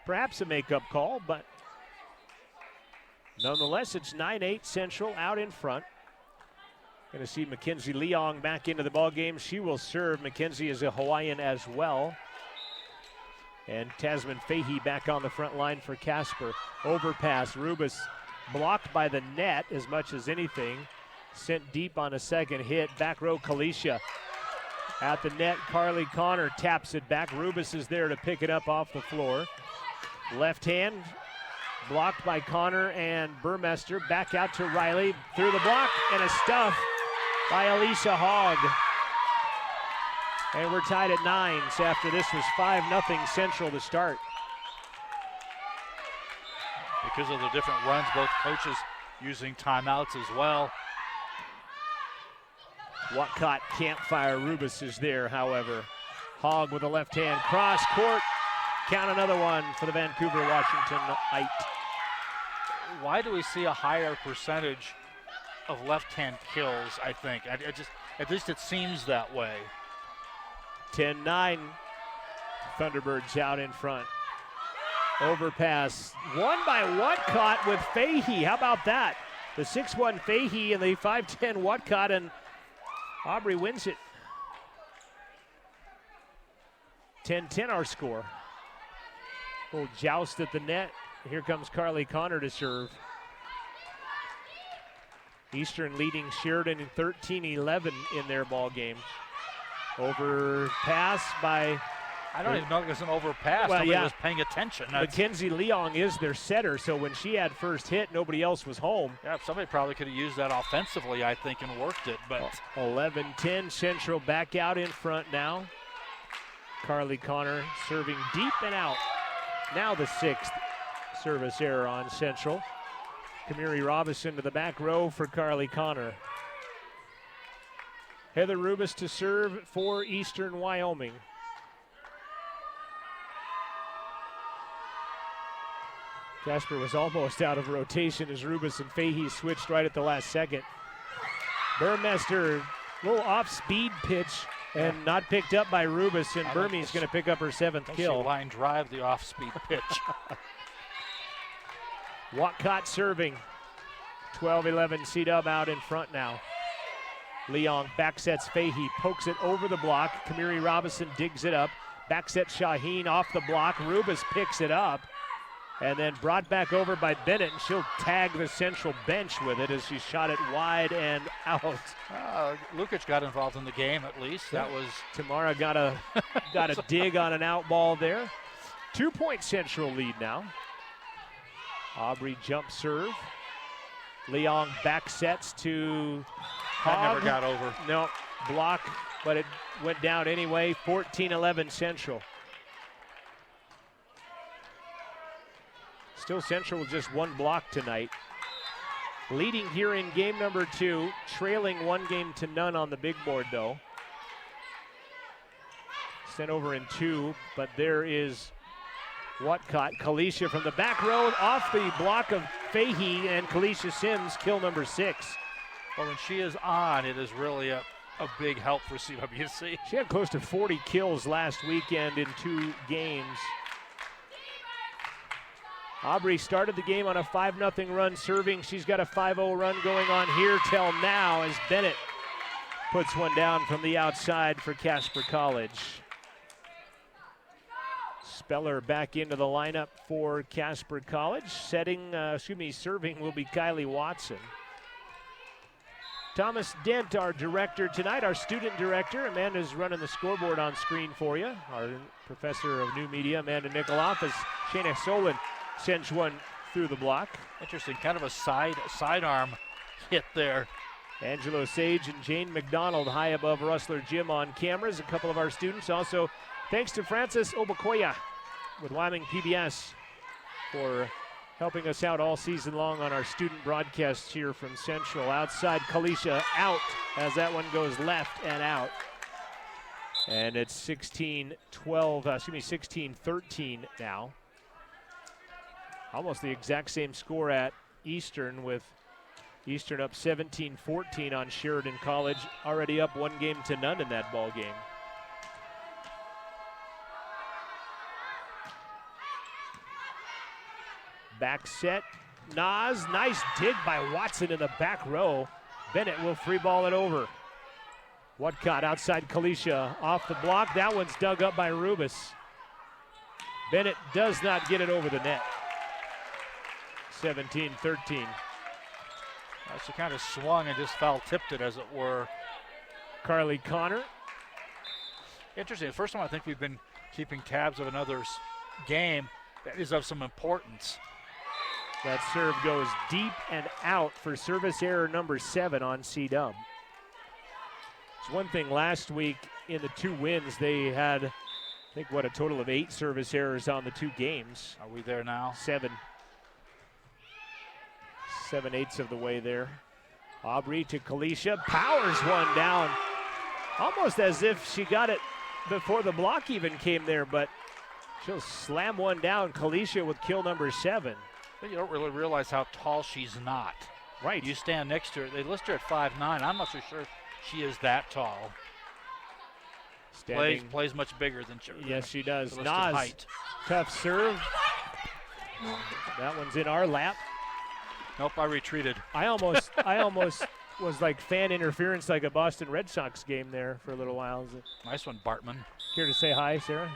[SPEAKER 3] perhaps a makeup call, but nonetheless, it's 9-8 Central out in front. Going to see Mackenzie Leong back into the ball game. She will serve. Mackenzie is a Hawaiian as well. And Tasman Fahey back on the front line for Casper. Overpass. Rubus blocked by the net as much as anything. Sent deep on a second hit. Back row, Kalisha. At the net, Carly Connor taps it back. Rubus is there to pick it up off the floor. Left hand, blocked by Connor and Burmester. Back out to Riley. Through the block and a stuff by Alicia Hogg. And we're tied at 9 after this was 5-0 Central to start.
[SPEAKER 4] Because of the different runs, both coaches using timeouts as well.
[SPEAKER 3] Whatcott can't fire. Rubus is there, however. Hogg with a left hand cross court. Count another one for the Vancouver Washington Knight.
[SPEAKER 4] Why do we see a higher percentage of left-hand kills, I think? At least it seems that way.
[SPEAKER 3] 10-9. Thunderbirds out in front. Overpass. Won by Whatcott with Fahey. How about that? The 6'1 Fahey and the 5'10 Whatcott, and Aubrey wins it. 10-10 our score. Little joust at the net. Here comes Carly Connor to serve. Eastern leading Sheridan in 13-11 in their ball game. Overpass by...
[SPEAKER 4] I don't even know if it was an overpass.
[SPEAKER 3] Well,
[SPEAKER 4] Nobody was paying attention.
[SPEAKER 3] Mackenzie Leong is their setter, so when she had first hit, nobody else was home.
[SPEAKER 4] Yeah, somebody probably could have used that offensively, I think, and worked it. But
[SPEAKER 3] 11-10, Central back out in front now. Carly Connor serving deep and out. Now the 6th service error on Central. Kamiri Robinson to the back row for Carly Connor. Heather Rubus to serve for Eastern Wyoming. Casper was almost out of rotation as Rubus and Fahey switched right at the last second. Burmester, little off-speed pitch and not picked up by Rubus, and Burmese going to pick up her 7th kill.
[SPEAKER 4] Line drive the off-speed pitch.
[SPEAKER 3] Whatcott serving. 12-11 C-Dub out in front now. Leong backsets Fahey, pokes it over the block. Kamiri Robinson digs it up. Backset Shaheen off the block. Rubus picks it up. And then brought back over by Bennett, and she'll tag the Central bench with it as she shot it wide and out.
[SPEAKER 4] Lukic got involved in the game at least. That was
[SPEAKER 3] Tamara got a dig on an out ball there. 2-point Central lead now. Aubrey jump serve. Leong back sets to Hogg.
[SPEAKER 4] That never got over.
[SPEAKER 3] No, block, but it went down anyway. 14-11 Central. Still Central with just one block tonight. Leading here in game number 2, trailing 1-0 on the big board though. Sent over in 2, but there is Whatcott. Kalisha from the back row off the block of Fahey, and Kalisha Sims, kill number 6.
[SPEAKER 4] Well, when she is on, it is really a big help for CWC.
[SPEAKER 3] She had close to 40 kills last weekend in 2 games. Aubrey started the game on a 5-0 run serving. She's got a 5-0 run going on here till now as Bennett puts one down from the outside for Casper College. Speller back into the lineup for Casper College. Serving will be Kylie Watson. Thomas Dent, our director tonight, our student director. Amanda's running the scoreboard on screen for you. Our professor of new media, Amanda Nikoloff, as Shayna Solon sends one through the block.
[SPEAKER 4] Interesting, kind of a sidearm hit there.
[SPEAKER 3] Angelo Sage and Jane McDonald high above Rustler Gym on cameras. A couple of our students. Also, thanks to Francis Obakoya with Wyoming PBS for helping us out all season long on our student broadcasts here from Central. Outside, Kalisha out as that one goes left and out. And it's 16-13 now. Almost the exact same score at Eastern, with Eastern up 17-14 on Sheridan College, already up 1-0 in that ball game. Back set, Nas, nice dig by Watson in the back row. Bennett will free ball it over. Whatcott outside Kalisha off the block. That one's dug up by Rubis. Bennett does not get it over the net. 17-13.
[SPEAKER 4] She kind of swung and just foul-tipped it, as it were.
[SPEAKER 3] Carly Connor.
[SPEAKER 4] Interesting. The first time I think we've been keeping tabs of another's game that is of some importance.
[SPEAKER 3] That serve goes deep and out for service error number 7 on C-Dub. It's one thing last week in the 2 wins, they had, I think, a total of 8 service errors on the 2 games.
[SPEAKER 4] Are we there now?
[SPEAKER 3] 7. 7/8 of the way there. Aubrey to Kalisha, powers one down. Almost as if she got it before the block even came there, but she'll slam one down. Kalisha with kill number 7.
[SPEAKER 4] But you don't really realize how tall she's not.
[SPEAKER 3] Right.
[SPEAKER 4] You stand next to her. They list her at 5'9". I'm not so sure she is that tall. Plays much bigger than she.
[SPEAKER 3] Yes, she does.
[SPEAKER 4] Nas,
[SPEAKER 3] height. Tough serve. That one's in our lap.
[SPEAKER 4] Nope, I retreated.
[SPEAKER 3] I almost was like fan interference, like a Boston Red Sox game there for a little while.
[SPEAKER 4] Nice one, Bartman.
[SPEAKER 3] Care to say hi, Sarah?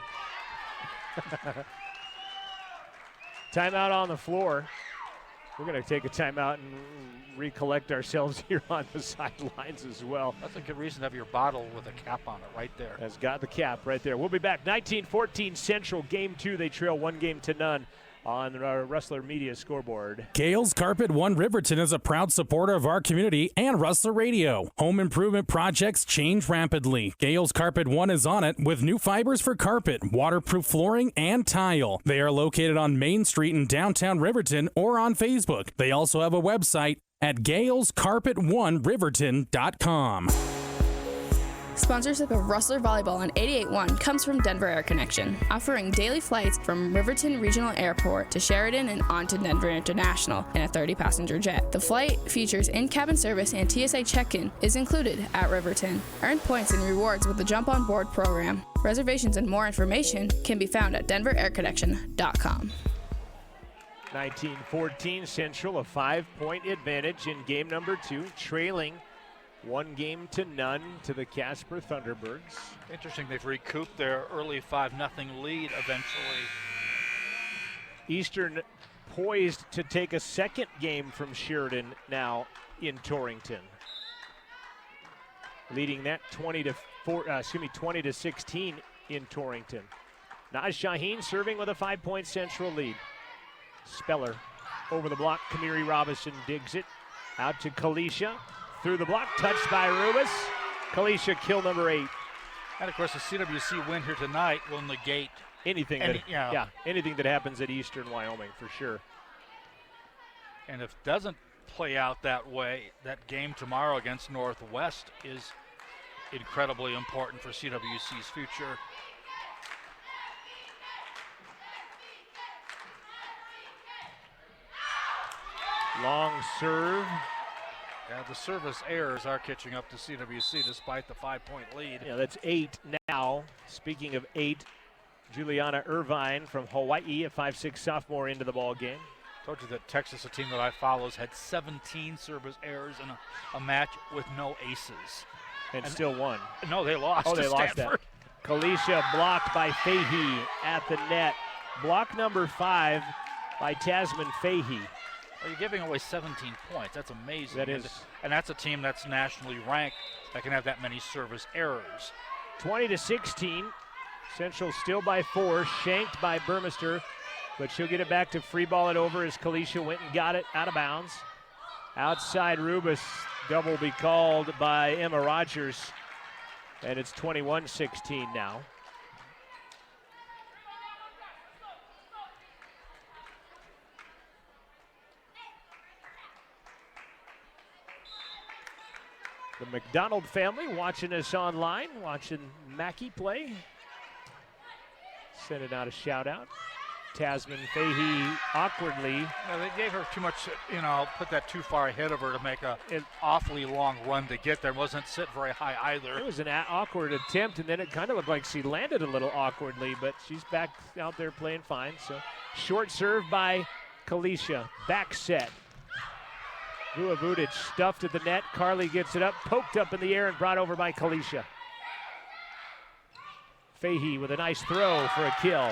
[SPEAKER 3] Timeout on the floor. We're going to take a timeout and recollect ourselves here on the sidelines as well.
[SPEAKER 4] That's a good reason to have your bottle with a cap on it right there.
[SPEAKER 3] Has got the cap right there. We'll be back. 19-14 Central, game 2. They trail 1-0 on our Rustler Media scoreboard.
[SPEAKER 10] Gales Carpet One Riverton is a proud supporter of our community and Rustler Radio. Home improvement projects change rapidly. Gales Carpet One is on it with new fibers for carpet, waterproof flooring, and tile. They are located on Main Street in downtown Riverton or on Facebook. They also have a website at galescarpet1riverton.com.
[SPEAKER 11] Sponsorship of Rustler Volleyball on 88.1 comes from Denver Air Connection, offering daily flights from Riverton Regional Airport to Sheridan and on to Denver International in a 30-passenger jet. The flight features in-cabin service and TSA check-in is included at Riverton. Earn points and rewards with the Jump On Board program. Reservations and more information can be found at denverairconnection.com.
[SPEAKER 3] 19-14 Central, a 5-point advantage in game number 2, trailing 1-0 to the Casper Thunderbirds.
[SPEAKER 4] Interesting, they've recouped their early 5-0 lead eventually.
[SPEAKER 3] Eastern poised to take a second game from Sheridan now in Torrington. Leading that 20-16 in Torrington. Naz Shaheen serving with a 5-point Central lead. Speller over the block. Kamiri Robinson digs it out to Kalisha. Through the block, touched by Rubis. Kalisha, kill number 8.
[SPEAKER 4] And of course, the CWC win here tonight will negate
[SPEAKER 3] anything that happens at Eastern Wyoming for sure.
[SPEAKER 4] And if it doesn't play out that way, that game tomorrow against Northwest is incredibly important for CWC's future.
[SPEAKER 3] Long serve.
[SPEAKER 4] Yeah, the service errors are catching up to CWC despite the 5-point lead.
[SPEAKER 3] Yeah, that's 8 now. Speaking of 8, Juliana Irvine from Hawaii, a 5'6" sophomore into the ball game.
[SPEAKER 4] Told you that Texas, a team that I follow, had 17 service errors in a match with no aces.
[SPEAKER 3] And still won.
[SPEAKER 4] No, they lost.
[SPEAKER 3] Oh, they
[SPEAKER 4] to
[SPEAKER 3] lost
[SPEAKER 4] Stanford.
[SPEAKER 3] that. Kalisha blocked by Fahey at the net. Block number 5 by Tasman Fahey.
[SPEAKER 4] Well, you're giving away 17 points. That's amazing.
[SPEAKER 3] That is.
[SPEAKER 4] And that's a team that's nationally ranked that can have that many service errors.
[SPEAKER 3] 20-16. Central still by 4. Shanked by Burmester. But she'll get it back to free ball it over as Kalisha went and got it out of bounds. Outside Rubis. Double be called by Emma Rogers. And it's 21-16 now. The McDonald family watching us online, watching Mackie play. Sending out a shout out. Tasman Fahey awkwardly.
[SPEAKER 4] No, they gave her too much, put that too far ahead of her to make an awfully long run to get there. Wasn't sit very high either.
[SPEAKER 3] It was an awkward attempt, and then it kind of looked like she landed a little awkwardly, but she's back out there playing fine. So short serve by Kalisha. Back set. Vujovic stuffed at the net. Carly gets it up, poked up in the air, and brought over by Kalisha. Fahey with a nice throw for a kill.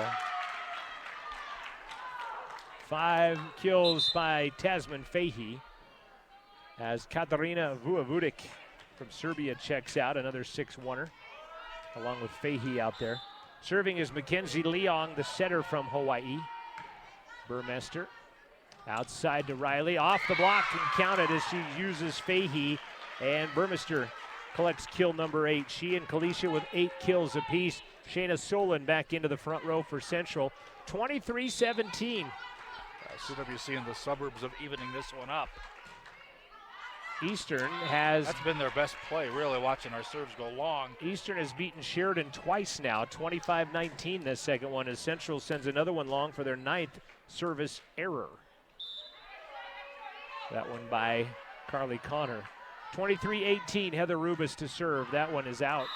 [SPEAKER 3] 5 kills by Tasman Fahey as Katarina Vujovic from Serbia checks out, another 6-1er, along with Fahey out there. Serving is Mackenzie Leong, the setter from Hawaii. Burmester outside to Riley, off the block and counted as she uses Fahey, and Burmester collects kill number 8. She and Kalisha with 8 kills apiece. Shayna Solon back into the front row for Central, 23-17.
[SPEAKER 4] CWC in the suburbs of evening this one up.
[SPEAKER 3] Eastern has...
[SPEAKER 4] That's been their best play, really, watching our serves go long.
[SPEAKER 3] Eastern has beaten Sheridan twice now, 25-19 this second one, as Central sends another one long for their 9th service error. That one by Carly Connor. 23-18, Heather Rubis to serve. That one is out.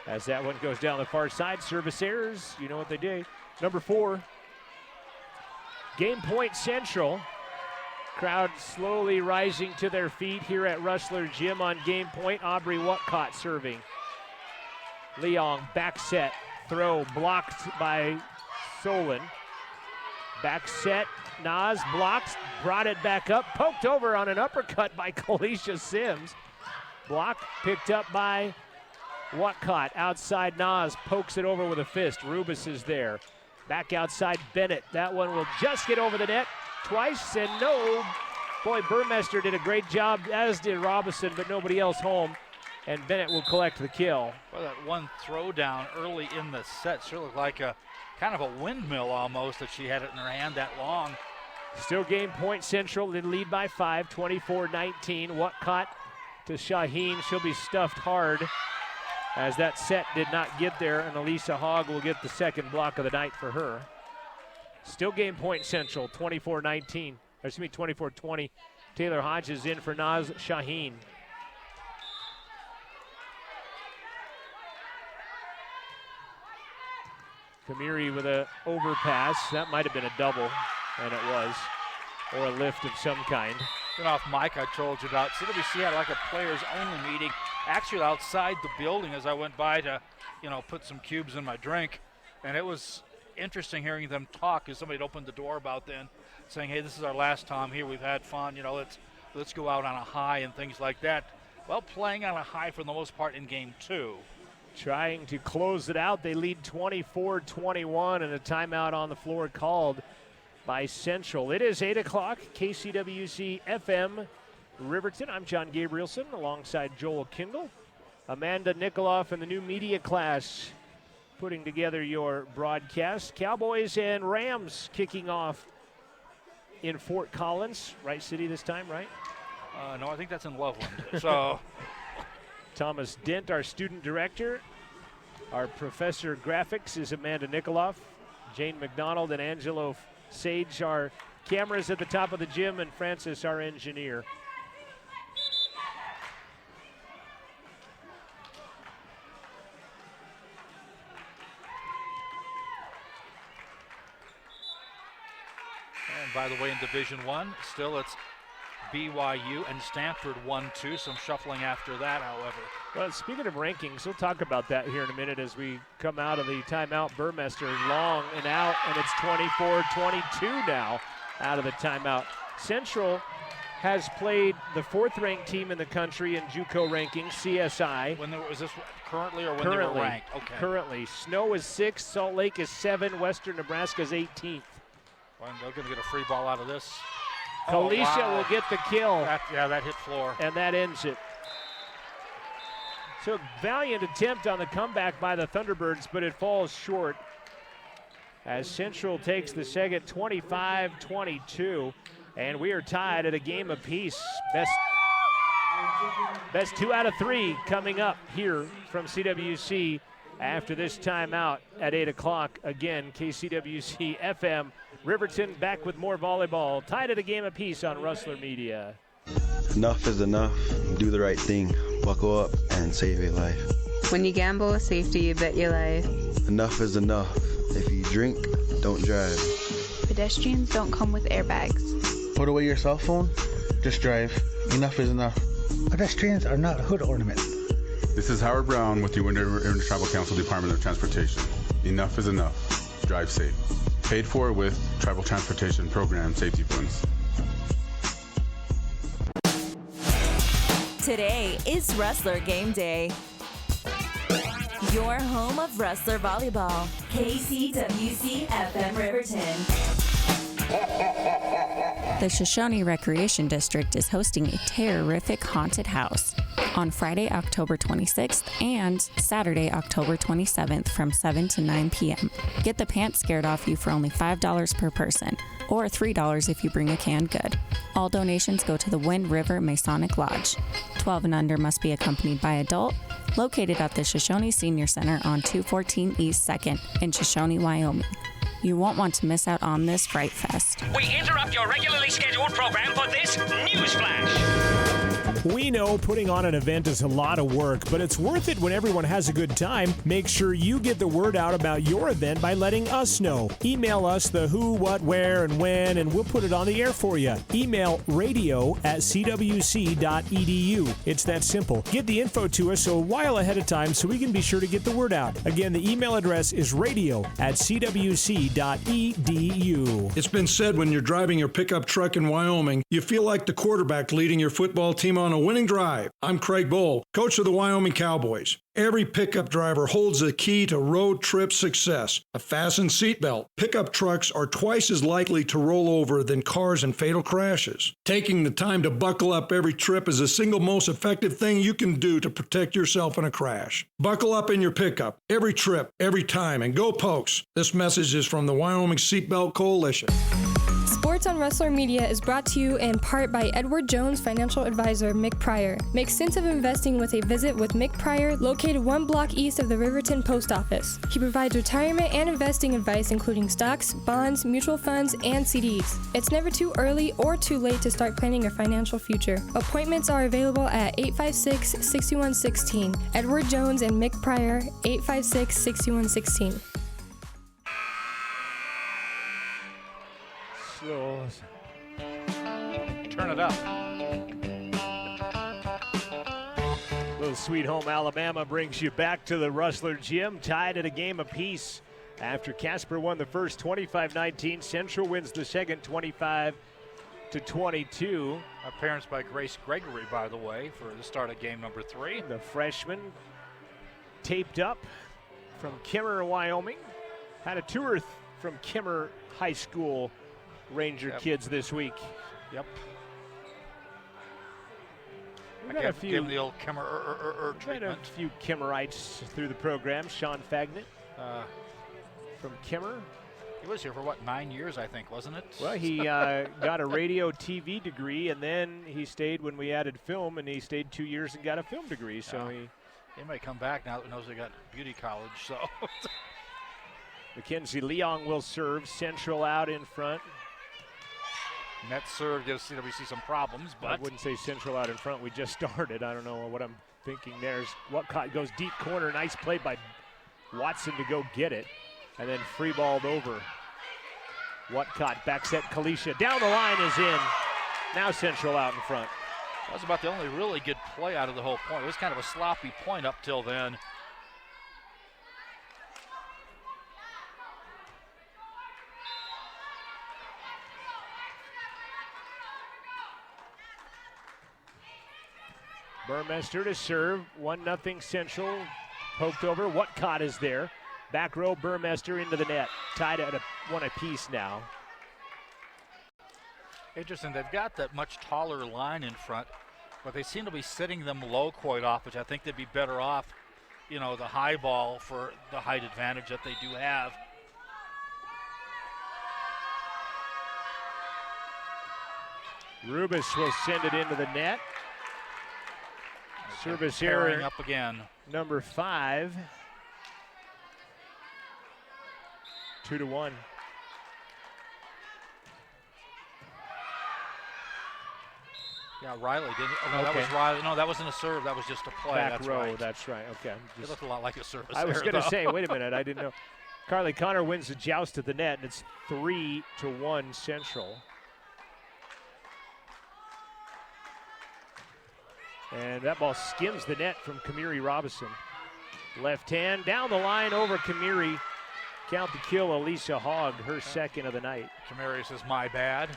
[SPEAKER 3] As that one goes down the far side, service errors, you know what they do. Number 4, game point Central. Crowd slowly rising to their feet here at Rustler Gym on game point. Aubrey Whatcott serving. Leong back set, throw blocked by Solon. Back set, Nas blocks, brought it back up, poked over on an uppercut by Kalisha Sims. Block picked up by Whatcott. Outside Nas pokes it over with a fist. Rubis is there. Back outside Bennett. That one will just get over the net twice and no. Boy, Burmester did a great job, as did Robinson, but nobody else home. And Bennett will collect the kill.
[SPEAKER 4] Well, that one throwdown early in the set sure looked like a kind of a windmill almost, that she had it in her hand that long.
[SPEAKER 3] Still game point Central. They lead by 5, 24-19. Whatcott to Shaheen. She'll be stuffed hard as that set did not get there, and Elisa Hogg will get the second block of the night for her. Still game point Central, 24-19. Excuse me, 24-20. Taylor Hodges in for Naz Shaheen. Kamiri with a overpass. That might have been a double, and it was, or a lift of some kind.
[SPEAKER 4] Went off mic, I told you about. CWC had like a players-only meeting, actually outside the building as I went by to, put some cubes in my drink. And it was interesting hearing them talk as somebody had opened the door about then, saying, hey, this is our last time here. We've had fun. Let's go out on a high and things like that. Well, playing on a high for the most part in game 2.
[SPEAKER 3] Trying to close it out. They lead 24-21, and a timeout on the floor called by Central. It is 8 o'clock, KCWC FM Riverton. I'm John Gabrielson alongside Joel Kindle. Amanda Nikoloff and the new media class putting together your broadcast. Cowboys and Rams kicking off in Fort Collins. Right city this time, right?
[SPEAKER 4] No, I think that's in Loveland. So
[SPEAKER 3] Thomas Dent, our student director. Our professor of graphics is Amanda Nikoloff. Jane McDonald and Angelo Sage, our cameras at the top of the gym, and Francis, our engineer.
[SPEAKER 4] And by the way, in Division I, still it's BYU and Stanford 1-2, some shuffling after that, however.
[SPEAKER 3] Well, speaking of rankings, we'll talk about that here in a minute as we come out of the timeout. Burmester long and out, and it's 24-22 now out of the timeout. Central has played the 4th-ranked team in the country in JUCO rankings, CSI.
[SPEAKER 4] Was this currently or when they were ranked? Okay.
[SPEAKER 3] Currently. Snow is 6th, Salt Lake is 7th, Western Nebraska is 18th.
[SPEAKER 4] Well, they're going to get a free ball out of this.
[SPEAKER 3] Kalisha will get the kill.
[SPEAKER 4] That hit floor.
[SPEAKER 3] And that ends it. So valiant attempt on the comeback by the Thunderbirds, but it falls short as Central takes the second 25-22, and we are tied at a game apiece. Best 2 out of 3 coming up here from CWC after this timeout at 8 o'clock. Again, KCWC FM Riverton back with more volleyball. Tied at a game apiece on Rustler Media.
[SPEAKER 12] Enough is enough. Do the right thing. Buckle up and save a life.
[SPEAKER 13] When you gamble with safety, you bet your life.
[SPEAKER 12] Enough is enough. If you drink, don't drive.
[SPEAKER 14] Pedestrians don't come with airbags.
[SPEAKER 12] Put away your cell phone
[SPEAKER 14] Just drive. Enough is enough.
[SPEAKER 15] Pedestrians are not hood ornaments.
[SPEAKER 16] This is Howard Brown with the Wind River Intertribal Council Department of Transportation. Enough is enough. Drive safe. Paid for with Tribal Transportation Program safety funds.
[SPEAKER 17] Today is Rustler Game Day. Your home of Rustler Volleyball. KCWC FM Riverton.
[SPEAKER 9] The Shoshone Recreation District is hosting a terrific haunted house on Friday, October 26th and Saturday, October 27th from 7 to 9 p.m. Get the pants scared off you for only $5 per person, or $3 if you bring a canned good. All donations go to the Wind River Masonic Lodge. 12 and under must be accompanied by adult. Located at the Shoshone Senior Center on 214 East 2nd in Shoshone, Wyoming. You won't want to miss out on this Fright Fest.
[SPEAKER 18] We interrupt your regularly scheduled program for this news flash.
[SPEAKER 8] We know putting on an event is a lot of work, but it's worth it when everyone has a good time. Make sure you get the word out about your event by letting us know. Email us the who, what, where, and when, and we'll put it on the air for you. Email radio@cwc.edu. It's that simple. Get the info to us a while ahead of time so we can be sure to get the word out. Again, the email address is radio@cwc.edu.
[SPEAKER 19] It's been said when you're driving your pickup truck in Wyoming, you feel like the quarterback leading your football team on a winning drive. I'm Craig Bohl, coach of the Wyoming Cowboys. Every pickup driver holds the key to road trip success, a fastened seatbelt. Pickup trucks are twice as likely to roll over than cars in fatal crashes. Taking the time to buckle up every trip is the single most effective thing you can do to protect yourself in a crash. Buckle up in your pickup, every trip, every time, and go Pokes. This message is from the Wyoming Seatbelt Coalition.
[SPEAKER 20] Sports on Rustler Media is brought to you in part by Edward Jones financial advisor Mick Pryor. Make sense of investing with a visit with Mick Pryor, located 1 block east of the Riverton Post Office. He provides retirement and investing advice including stocks, bonds, mutual funds, and CDs. It's never too early or too late to start planning your financial future. Appointments are available at 856-6116. Edward Jones and Mick Pryor, 856-6116.
[SPEAKER 4] Turn it up.
[SPEAKER 3] Little Sweet Home Alabama brings you back to the Rustler Gym, tied at a game apiece. After Casper won the first 25-19, Central wins the second 25-22.
[SPEAKER 4] Appearance by Grace Gregory, by the way, for the start of game number 3.
[SPEAKER 3] The freshman taped up from Kimmer, Wyoming. Had a tour from Kimmer High School Ranger kids this week.
[SPEAKER 4] Yep.
[SPEAKER 3] We've had a few,
[SPEAKER 4] give the old Kimmer treatment.
[SPEAKER 3] A few Kimmerites through the program. Sean Fagnet from Kimmer.
[SPEAKER 4] He was here for, 9 years, I think, wasn't it?
[SPEAKER 3] Well, he got a radio TV degree, and then he stayed when we added film, and he stayed 2 years and got a film degree. So he
[SPEAKER 4] may come back now that he knows he got beauty college. So
[SPEAKER 3] Mackenzie Leong will serve. Central out in front.
[SPEAKER 4] Net serve gives CWC some problems, but
[SPEAKER 3] I wouldn't say Central out in front. We just started. I don't know what I'm thinking there. Whatcott goes deep corner. Nice play by Watson to go get it. And then free balled over. Whatcott back set Kalisha. Down the line is in. Now Central out in front.
[SPEAKER 4] That was about the only really good play out of the whole point. It was kind of a sloppy point up till then.
[SPEAKER 3] Burmester to serve. 1-0 Central. Poked over. Whatcott is there. Back row Burmester into the net. Tied at one apiece now.
[SPEAKER 4] Interesting. They've got that much taller line in front, but they seem to be sitting them low quite off, which I think they'd be better off, the high ball for the height advantage that they do have.
[SPEAKER 3] Rubis will send it into the net. Service error
[SPEAKER 4] up again.
[SPEAKER 3] Number 5. 2-1.
[SPEAKER 4] Yeah, Riley didn't. Oh, no, that was Riley. No, that wasn't a serve. That was just a play.
[SPEAKER 3] Back
[SPEAKER 4] that's
[SPEAKER 3] row.
[SPEAKER 4] Right.
[SPEAKER 3] That's right. Okay.
[SPEAKER 4] It looked a lot like a service.
[SPEAKER 3] I was going to say, wait a minute. I didn't know. Carly Connor wins the joust at the net, and it's 3-1 Central. And that ball skims the net from Kamiri Robinson. Left hand down the line over Kamiri. Count the kill, Alicia Hogg, her second of the night.
[SPEAKER 4] Kamiri says, my bad.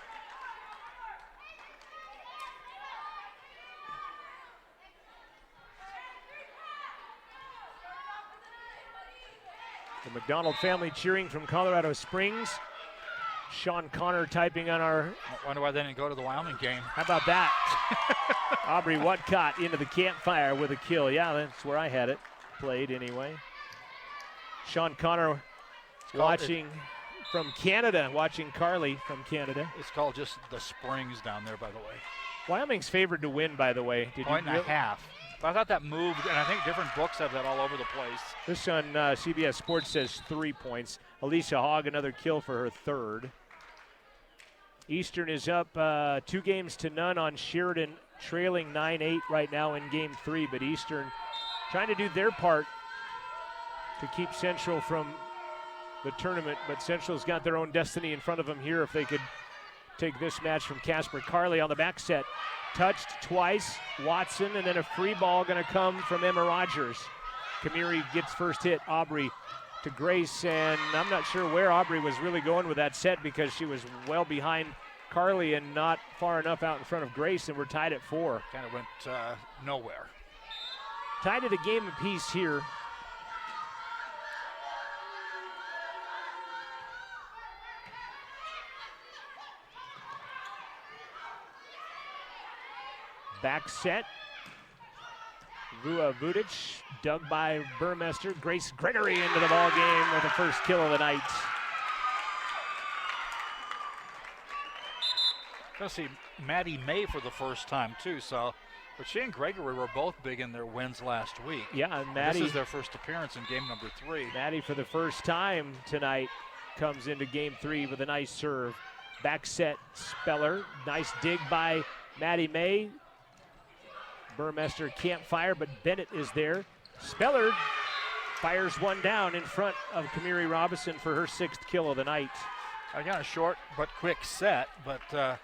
[SPEAKER 3] The McDonald family cheering from Colorado Springs. Sean Connor typing on our...
[SPEAKER 4] I wonder why they didn't go to the Wyoming game.
[SPEAKER 3] How about that? Aubrey Watcott into the campfire with a kill. Yeah, that's where I had it played anyway. Sean Connor watching from Canada, watching Carly from Canada.
[SPEAKER 4] It's called just the Springs down there, by the way.
[SPEAKER 3] Wyoming's favored to win, by the way.
[SPEAKER 4] Point and a half. But I thought that moved, and I think different books have that all over the place.
[SPEAKER 3] This on CBS Sports says 3 points. Alicia Hogg, another kill for her third. Eastern is up 2-0 on Sheridan, trailing 9-8 right now in game 3, but Eastern trying to do their part to keep Central from the tournament, but Central's got their own destiny in front of them here if they could take this match from Casper. Carly on the back set, touched twice, Watson, and then a free ball going to come from Emma Rogers. Kamiri gets first hit, Aubrey to Grace, and I'm not sure where Aubrey was really going with that set because she was well behind Carly and not far enough out in front of Grace, and we're tied at 4.
[SPEAKER 4] Kind of went nowhere.
[SPEAKER 3] Tied at a game apiece here. Back set. Vua Vudic, dug by Burmester. Grace Gregory into the ball game with the first kill of the night.
[SPEAKER 4] Gonna see Maddie May for the first time too. But she and Gregory were both big in their wins last week.
[SPEAKER 3] Yeah, and Maddie.
[SPEAKER 4] This is their first appearance in game number 3.
[SPEAKER 3] Maddie for the first time tonight comes into game 3 with a nice serve. Back set, Speller. Nice dig by Maddie May. Burmester can't fire, but Bennett is there. Speller fires one down in front of Kamiri Robinson for her 6th kill of the night.
[SPEAKER 4] Again, a short but quick set, but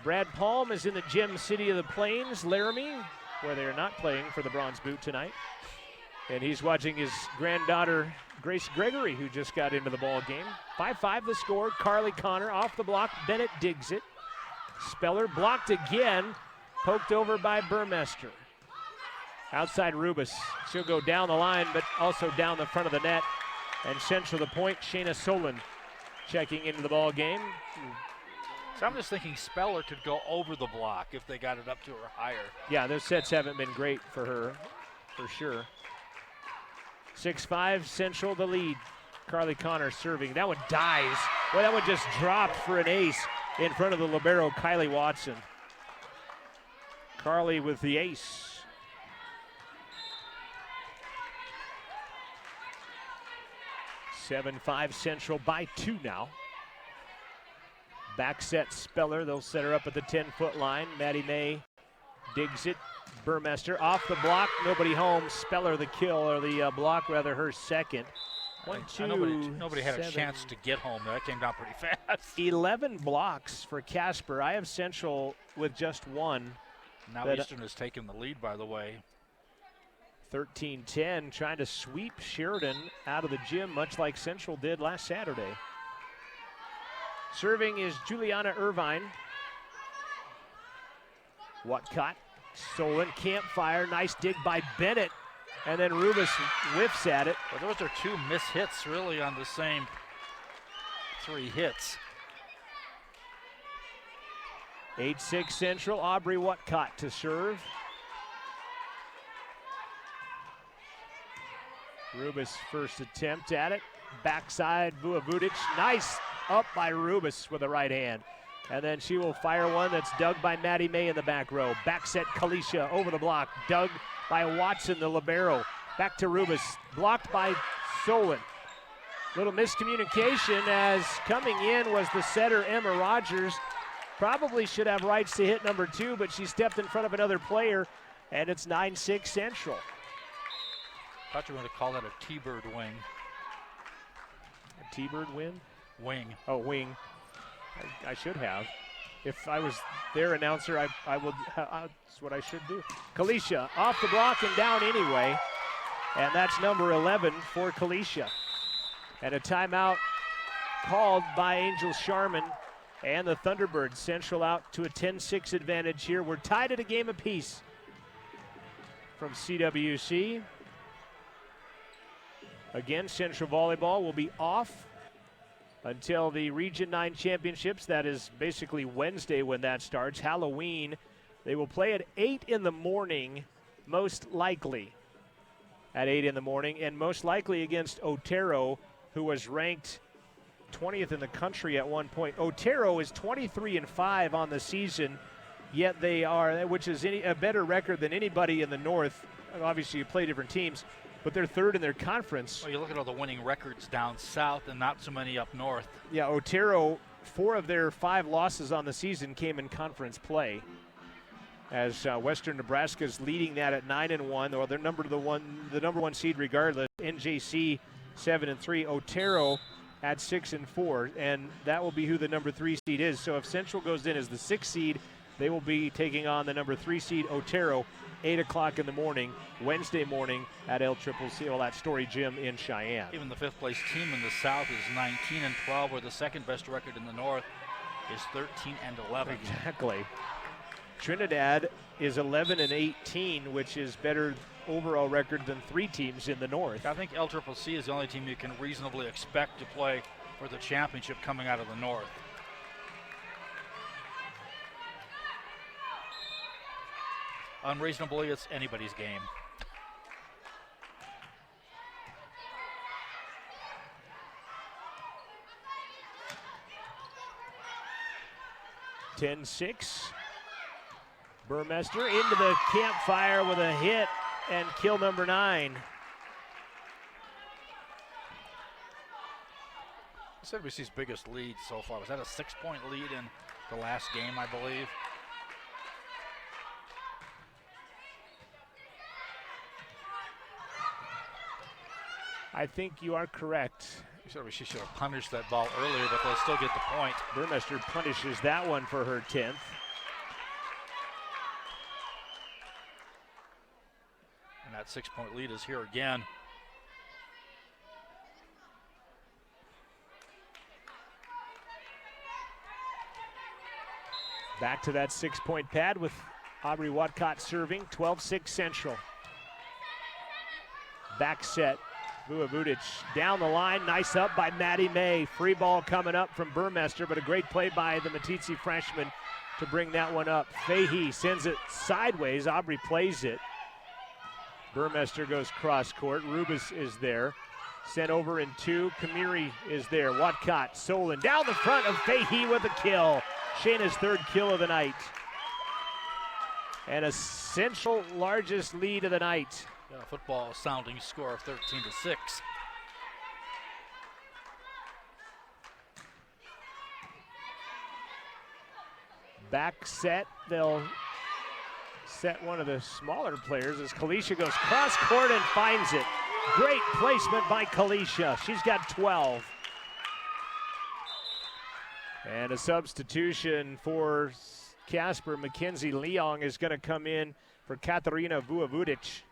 [SPEAKER 3] Brad Palm is in the Gem City of the Plains, Laramie, where they are not playing for the Bronze Boot tonight. And he's watching his granddaughter, Grace Gregory, who just got into the ball game. 5-5 the score. Carly Connor off the block. Bennett digs it. Speller blocked again, poked over by Burmester. Outside Rubus. She'll go down the line, but also down the front of the net. And Central the point, Shayna Solon checking into the ball game.
[SPEAKER 4] So I'm just thinking Speller could go over the block if they got it up to her higher.
[SPEAKER 3] Yeah, those sets haven't been great for her, for sure. 6-5, Central the lead. Carly Connor serving. That one dies. Well, that one just dropped for an ace in front of the libero, Kylie Watson. Carly with the ace. (7-5) Central by 2 now. Back set Speller. They'll set her up at the 10-foot line. Maddie May digs it. Burmester off the block. Nobody home. Speller the kill, or the block rather, her second. 1, 2,
[SPEAKER 4] nobody had a chance to get home. That came down pretty fast.
[SPEAKER 3] 11 blocks for Casper. I have Central with just 1.
[SPEAKER 4] Now Eastern has taken the lead, by the way.
[SPEAKER 3] 13-10, trying to sweep Sheridan out of the gym, much like Central did last Saturday. Serving is Juliana Irvine. Watcott, Solon can't fire. Nice dig by Bennett. And then Rubus whiffs at it.
[SPEAKER 4] Well, those are 2 miss hits really on the same 3 hits.
[SPEAKER 3] 8-6 Central, Aubrey Watcott to serve. Rubus first attempt at it. Backside, Vua Vudic. Nice up by Rubus with the right hand. And then she will fire one that's dug by Maddie May in the back row. Back set Kalisha over the block. Dug by Watson, the libero. Back to Rubus. Blocked by Solon. Little miscommunication as coming in was the setter, Emma Rogers. Probably should have rights to hit number 2, but she stepped in front of another player, and it's 9-6 Central.
[SPEAKER 4] Thought you were going to call that a T-bird wing.
[SPEAKER 3] A T-bird win?
[SPEAKER 4] Wing.
[SPEAKER 3] Oh, wing. I should have. if I was their announcer, I would. That's what I should do. Kalisha off the block and down anyway, and that's number 11 for Kalisha. And a timeout called by Angel Sharman and the Thunderbirds. Central out to a 10-6 advantage here. We're tied at a game apiece from CWC. Again, Central Volleyball will be off until the Region 9 Championships. That is basically Wednesday when that starts. Halloween, they will play at 8 in the morning, most likely at 8 in the morning, and most likely against Otero, who was ranked 20th in the country at one point. Otero is 23-5 on the season, yet they are, which is a better record than anybody in the North. Obviously, you play different teams, but they're third in their conference.
[SPEAKER 4] Well, you look at all the winning records down south and not so many up north.
[SPEAKER 3] Yeah, Otero, 4 of their 5 losses on the season came in conference play, as Western Nebraska is leading that at 9-1, or they're the number one seed regardless. NJC 7-3, Otero at 6-4, and that will be who the number 3 seed is. So if Central goes in as the 6th seed, they will be taking on the number 3 seed Otero, 8 o'clock in the morning, Wednesday morning at LCCC, at Story Gym in Cheyenne.
[SPEAKER 4] Even the 5th place team in the South is 19-12, where the second best record in the North is 13-11.
[SPEAKER 3] Exactly. Trinidad is 11-18, which is better overall record than 3 teams in the North.
[SPEAKER 4] I think LCCC is the only team you can reasonably expect to play for the championship coming out of the North. Unreasonably, it's anybody's game.
[SPEAKER 3] (10-6). Burmester into the campfire with a hit and kill number 9.
[SPEAKER 4] CWC's biggest lead so far. Was that a 6-point lead in the last game, I believe?
[SPEAKER 3] I think you are correct.
[SPEAKER 4] She should have punished that ball earlier, but they'll still get the point.
[SPEAKER 3] Burmester punishes that one for her 10th.
[SPEAKER 4] And that 6-point lead is here again.
[SPEAKER 3] Back to that 6-point pad with Aubrey Watcott serving, 12-6 Central. Back set, Vujovic down the line, nice up by Maddie May. Free ball coming up from Burmester, but a great play by the Matitsi freshman to bring that one up. Fahey sends it sideways, Aubrey plays it. Burmester goes cross court, Rubis is there. Sent over in 2, Kamiri is there. Watcott, Solon down the front of Fahey with a kill. Shayna's 3rd kill of the night. And a Central largest lead of the night.
[SPEAKER 4] Yeah, football sounding score of 13-6.
[SPEAKER 3] Back set, they'll set one of the smaller players as Kalisha goes cross court and finds it. Great placement by Kalisha. She's got 12. And a substitution for Casper. Mackenzie Leong is going to come in for Katarina Vujovic.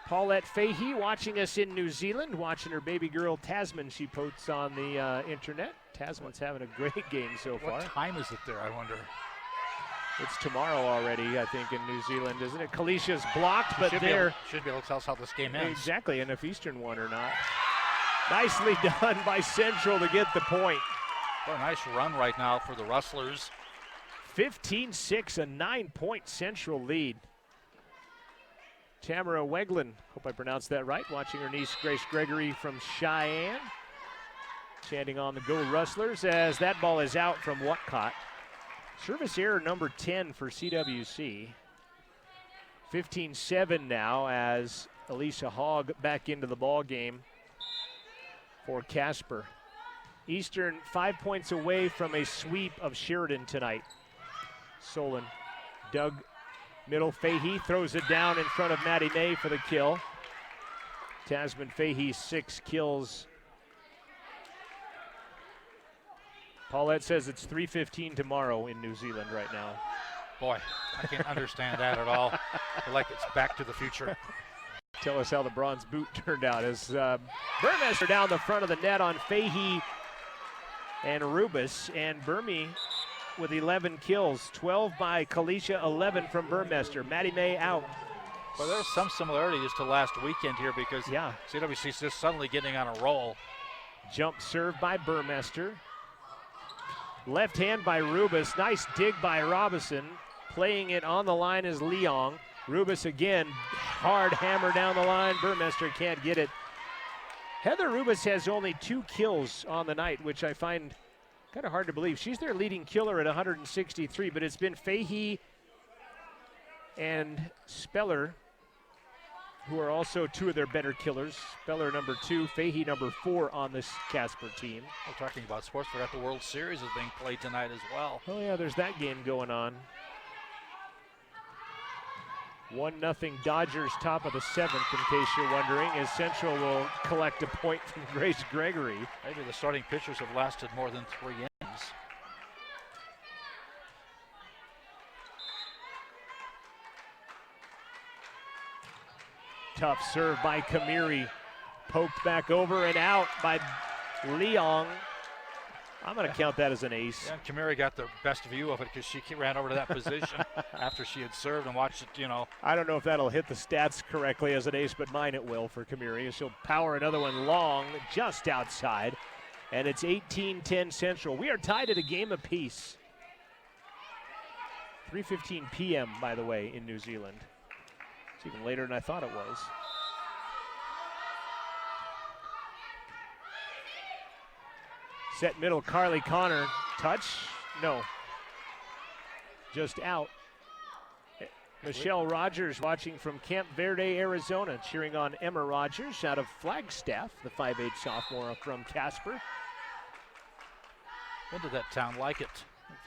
[SPEAKER 3] Paulette Fahey watching us in New Zealand, watching her baby girl Tasman she posts on the internet. Tasman's having a great game so far.
[SPEAKER 4] What time is it there, I wonder?
[SPEAKER 3] It's tomorrow already, I think, in New Zealand, isn't it? Kalicia's blocked, but
[SPEAKER 4] should be able to tell us how this game ends.
[SPEAKER 3] Exactly, and if Eastern won or not. Nicely done by Central to get the point.
[SPEAKER 4] What a nice run right now for the Rustlers.
[SPEAKER 3] 15-6, a 9-point Central lead. Tamara Weglin, hope I pronounced that right, watching her niece Grace Gregory from Cheyenne. Chanting on the Go Rustlers as that ball is out from Watcott. Service error number 10 for CWC. 15-7 now as Elisa Hogg back into the ball game for Casper. Eastern 5 points away from a sweep of Sheridan tonight. Solon dug middle. Fahey throws it down in front of Maddie May for the kill. Tasman Fahey 6 kills Paulette says it's 3:15 tomorrow in New Zealand right now.
[SPEAKER 4] Boy, I can't understand that at all. I feel like it's Back to the Future.
[SPEAKER 3] Tell us how the bronze boot turned out as Burmester down the front of the net on Fahey and Rubus, and Burmy with 11 kills, 12 by Kalisha, 11 from Burmester. Maddie May out.
[SPEAKER 4] Well, there's some similarities to last weekend here because CWC is just suddenly getting on a roll.
[SPEAKER 3] Jump serve by Burmester. Left hand by Rubus. Nice dig by Robinson. Playing it on the line is Leong. Rubus again, hard hammer down the line. Burmester can't get it. Heather Rubus has only 2 kills on the night, which I find kind of hard to believe. She's their leading killer at 163, but it's been Fahey and Speller who are also 2 of their better killers. Speller number 2, Fahey number 4 on this Casper team.
[SPEAKER 4] We're talking about sports. Forgot the World Series is being played tonight as well.
[SPEAKER 3] Oh yeah, there's that game going on. 1-0 Dodgers, top of the 7th, in case you're wondering, as Central will collect a point from Grace Gregory.
[SPEAKER 4] Maybe the starting pitchers have lasted more than 3 innings.
[SPEAKER 3] Tough serve by Kamiri. Poked back over and out by Leong. I'm going to count that as an ace.
[SPEAKER 4] Yeah, Kamiri got the best view of it because she ran over to that position after she had served and watched it, you know.
[SPEAKER 3] I don't know if that'll hit the stats correctly as an ace, but mine it will for Kamiri. She'll power another one long, just outside. And it's 18-10 Central. We are tied at a game apiece. 3:15 p.m., by the way, in New Zealand. It's even later than I thought it was. Set middle, Carly Connor. Touch? No. Just out. Michelle Rogers watching from Camp Verde, Arizona, cheering on Emma Rogers out of Flagstaff, the 5'8 sophomore from Casper.
[SPEAKER 4] Been to that town, like it.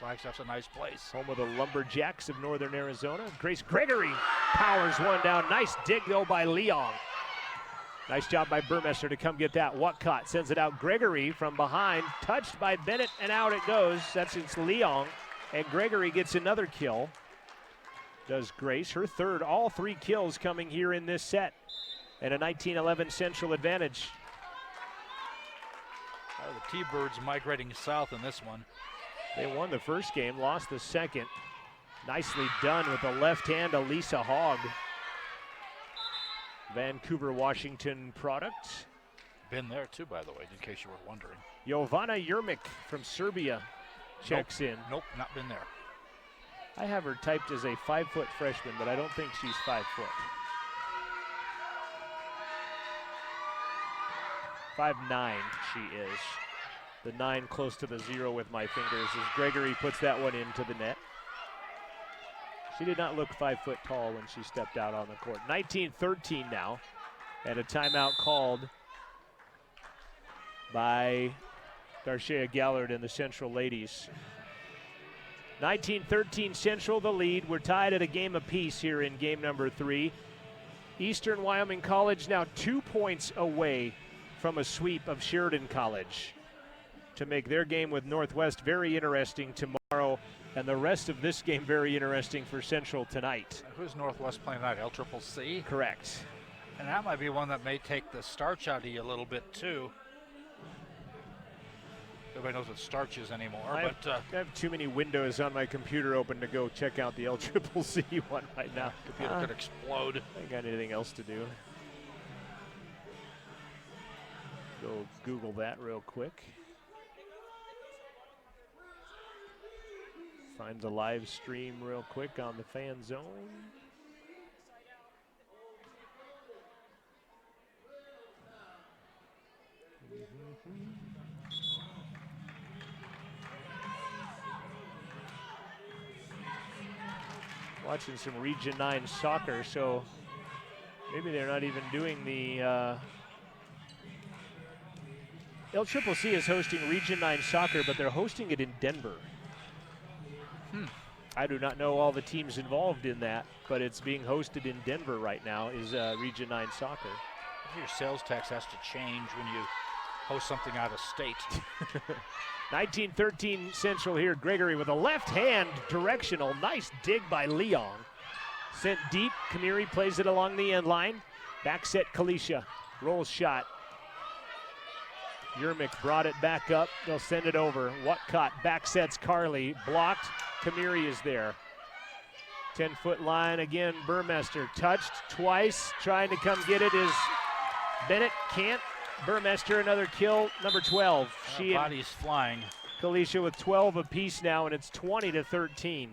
[SPEAKER 4] Flagstaff's a nice place.
[SPEAKER 3] Home of the Lumberjacks of Northern Arizona. Grace Gregory powers one down. Nice dig, though, by Leong. Nice job by Burmester to come get that. Whatcott sends it out. Gregory from behind, touched by Bennett, and out it goes. That's it's Leong, and Gregory gets another kill. Does Grace, her third, all 3 kills coming here in this set. And a 19-11 Central advantage.
[SPEAKER 4] The T-Birds migrating south in this one.
[SPEAKER 3] They won the first game, lost the second. Nicely done with the left hand, Elisa Hogg. Vancouver, Washington product.
[SPEAKER 4] Been there too, by the way, in case you were wondering.
[SPEAKER 3] Jovana Jermic from Serbia checks in.
[SPEAKER 4] Nope, not been there.
[SPEAKER 3] I have her typed as a 5-foot freshman, but I don't think she's 5 foot. 5'9" she is. The 9 close to the 0 with my fingers as Gregory puts that one into the net. She did not look 5 foot tall when she stepped out on the court. 19-13 now, and a timeout called by Darshea Gallard and the Central ladies. 19-13 Central the lead. We're tied at a game apiece here in game number 3. Eastern Wyoming College now 2 points away from a sweep of Sheridan College to make their game with Northwest very interesting tomorrow, and the rest of this game very interesting for Central tonight.
[SPEAKER 4] Who's Northwest playing tonight? CWC?
[SPEAKER 3] Correct.
[SPEAKER 4] And that might be one that may take the starch out of you a little bit too. Nobody knows what starch is anymore.
[SPEAKER 3] I have too many windows on my computer open to go check out the CWC one right now.
[SPEAKER 4] Computer could explode.
[SPEAKER 3] I ain't got anything else to do. Go Google that real quick. Find the live stream real quick on the Fan Zone. Watching some Region 9 soccer, so maybe they're not even doing the LCCC is hosting Region 9 soccer, but they're hosting it in Denver. I do not know all the teams involved in that, but it's being hosted in Denver right now, is Region 9 soccer.
[SPEAKER 4] Your sales tax has to change when you host something out of state.
[SPEAKER 3] 19-13 Central here. Gregory with a left hand directional. Nice dig by Leong. Sent deep. Kamiri plays it along the end line. Back set Kalisha. Rolls shot. Yermick brought it back up. They'll send it over. Whatcott back sets Carly. Blocked. Kamiri is there. 10-foot line again. Burmester touched twice. Trying to come get it is Bennett. Can't. Burmester another kill. Number 12. She
[SPEAKER 4] body's flying.
[SPEAKER 3] Kalisha with 12 apiece now, and it's 20-13.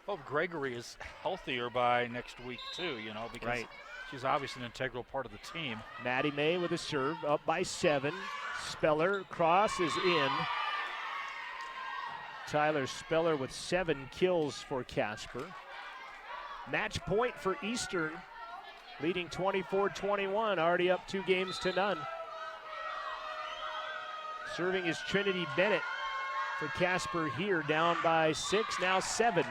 [SPEAKER 4] Hope Gregory is healthier by next week too, because she's obviously an integral part of the team.
[SPEAKER 3] Maddie May with a serve, up by 7. Speller, cross is in. Tyler Speller with 7 kills for Casper. Match point for Eastern, leading 24-21, already up 2 games to none. Serving is Trinity Bennett for Casper here, down by 6, now 7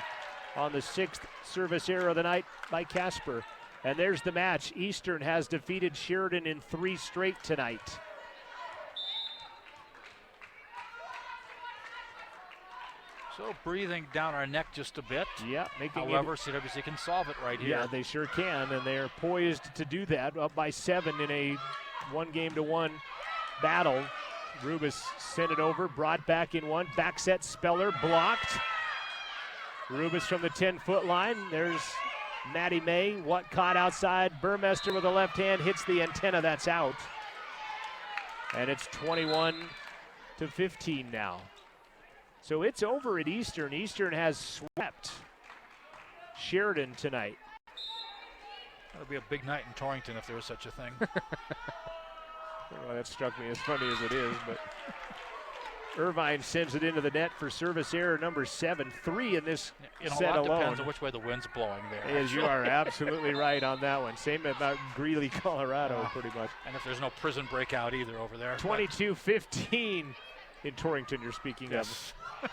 [SPEAKER 3] on the 6th service error of the night by Casper. And there's the match. Eastern has defeated Sheridan in 3 straight tonight.
[SPEAKER 4] So breathing down our neck just a bit.
[SPEAKER 3] Yeah,
[SPEAKER 4] however, CWC can solve it right here.
[SPEAKER 3] Yeah, they sure can, and they're poised to do that. Up by 7 in a 1-game-to-1 battle. Rubis sent it over, brought back in 1. Back set Speller, blocked. Rubis from the 10-foot line. There's Maddie May. Caught outside. Burmester with a left hand hits the antenna. That's out. And it's 21-15 now. So it's over at Eastern. Eastern has swept Sheridan tonight.
[SPEAKER 4] That'll be a big night in Torrington if there was such a thing.
[SPEAKER 3] Well, that struck me as funny as it is, but Irvine sends it into the net for service error number 7. 3 in this set alone.
[SPEAKER 4] A lot depends on which way the wind's blowing there.
[SPEAKER 3] As you are absolutely right on that one. Same about Greeley, Colorado, pretty much.
[SPEAKER 4] And if there's no prison breakout either over there.
[SPEAKER 3] 22-15 in Torrington, you're speaking of.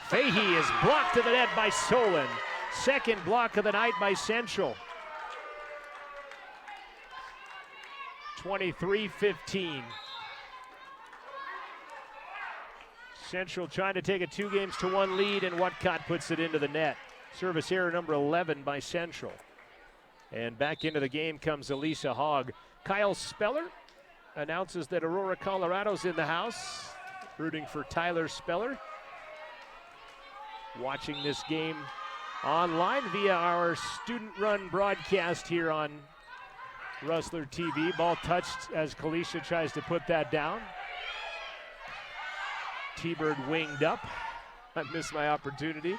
[SPEAKER 3] Fahey is blocked to the net by Solon. Second block of the night by Central. 23-15. Central trying to take a 2-games-to-1 lead, and Whatcott puts it into the net. Service error number 11 by Central. And back into the game comes Elisa Hogg. Kyle Speller announces that Aurora, Colorado's in the house, rooting for Tyler Speller. Watching this game online via our student-run broadcast here on Rustler TV. Ball touched as Kalisha tries to put that down. T-Bird winged up. I missed my opportunity.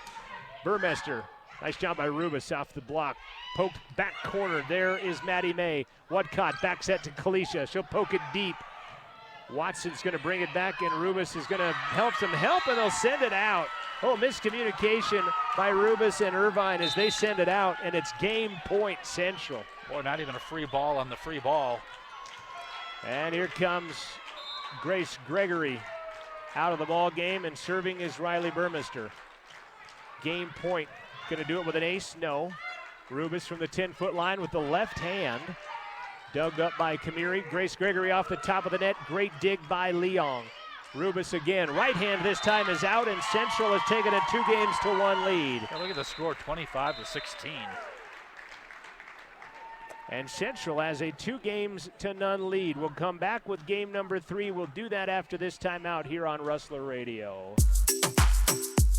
[SPEAKER 3] Burmester, nice job by Rubis off the block. Poked back corner. There is Maddie May. Whatcott back set to Kalisha. She'll poke it deep. Watson's going to bring it back, and Rubis is going to help some help, and they'll send it out. Oh, miscommunication by Rubis and Irvine as they send it out, and it's game point Central.
[SPEAKER 4] Boy, not even a free ball on the free ball.
[SPEAKER 3] And here comes Grace Gregory out of the ball game, and serving is Riley Burmester. Game point. Going to do it with an ace? No. Rubis from the 10-foot line with the left hand. Dug up by Kamiri. Grace Gregory off the top of the net. Great dig by Leong. Rubis again. Right hand this time is out, and Central has taken a 2-games-to-1 lead.
[SPEAKER 4] Yeah, look at the score, 25-16.
[SPEAKER 3] And Central has a 2-games-to-none lead. We'll come back with game number 3. We'll do that after this timeout here on Rustler Radio.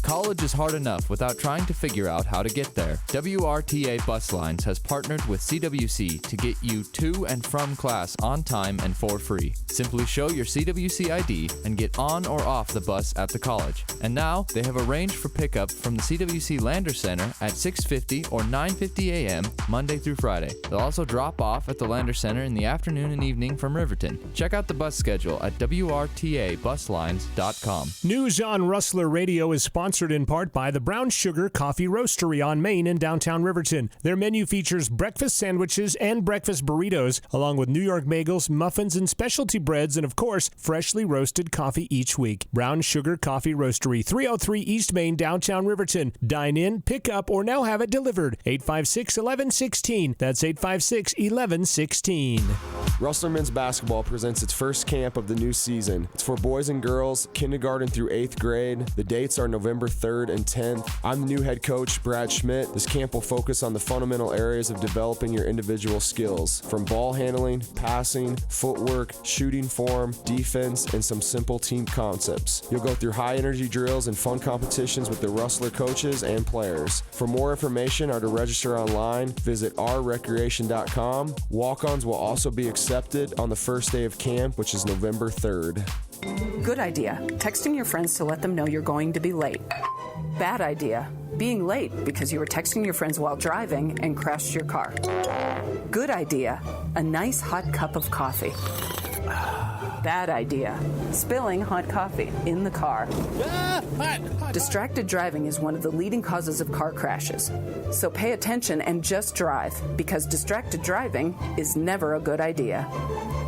[SPEAKER 21] College is hard enough without trying to figure out how to get there. WRTA Bus Lines has partnered with CWC to get you to and from class on time and for free. Simply show your CWC ID and get on or off the bus at the college. And now they have arranged for pickup from the CWC Lander Center at 6:50 or 9:50 a.m. Monday through Friday. They'll also drop off at the Lander Center in the afternoon and evening from Riverton. Check out the bus schedule at WRTABuslines.com.
[SPEAKER 8] News on Rustler Radio is sponsored sponsored in part by the Brown Sugar Coffee Roastery on Main in downtown Riverton. Their menu features breakfast sandwiches and breakfast burritos, along with New York bagels, muffins, and specialty breads, and of course, freshly roasted coffee each week. Brown Sugar Coffee Roastery, 303 East Main, downtown Riverton. Dine in, pick up, or now have it delivered. 856-1116. That's 856-1116.
[SPEAKER 2] Rustler Men's Basketball presents its first camp of the new season. It's for boys and girls, kindergarten through 8th grade. The dates are November 3rd and 10th. I'm the new head coach, Brad Schmidt. This camp will focus on the fundamental areas of developing your individual skills, from ball handling, passing, footwork, shooting form, defense, and some simple team concepts. You'll go through high-energy drills and fun competitions with the Rustler coaches and players. For more information or to register online, visit ourrecreation.com. Walk-ons will also be accepted on the first day of camp, which is November 3rd.
[SPEAKER 1] Good idea. Texting your friends to let them know you're going to be late. Bad idea. Being late because you were texting your friends while driving and crashed your car. Good idea. A nice hot cup of coffee. Bad idea. Spilling hot coffee in the car. Distracted driving is one of the leading causes of car crashes. So pay attention and just drive, because distracted driving is never a good idea.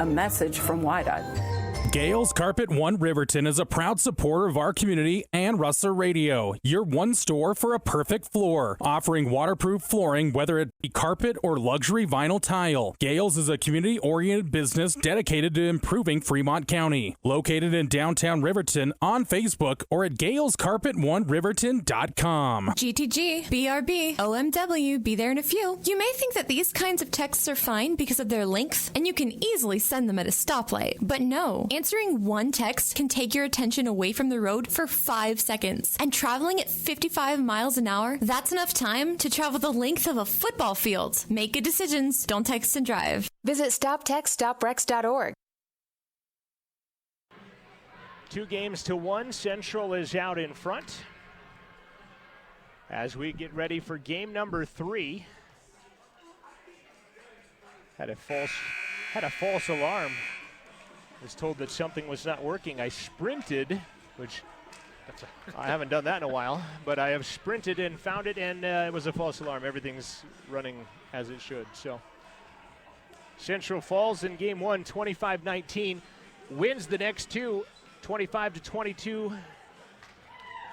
[SPEAKER 1] A message from WYDOT.
[SPEAKER 10] Gales Carpet One Riverton is a proud supporter of our community and Rustler Radio, your one store for a perfect floor, offering waterproof flooring, whether it be carpet or luxury vinyl tile. Gales is a community-oriented business dedicated to improving Fremont County. Located in downtown Riverton, on Facebook or at galescarpetoneRiverton.com.
[SPEAKER 22] GTG, BRB, OMW, be there in a few. You may think that these kinds of texts are fine because of their length, and you can easily send them at a stoplight. But no, answering one text can take your attention away from the road for 5 seconds. And traveling at 55 miles an hour, that's enough time to travel the length of a football field. Make good decisions. Don't text and drive.
[SPEAKER 23] Visit StopTextStopWrecks.org.
[SPEAKER 3] 2-1. Central is out in front. As we get ready for game number 3. Had a false alarm. Was told that something was not working. I sprinted, which I haven't done that in a while, but I have sprinted and found it, and it was a false alarm. Everything's running as it should. So Central falls in game 1, 25-19, wins the next two, 25-22,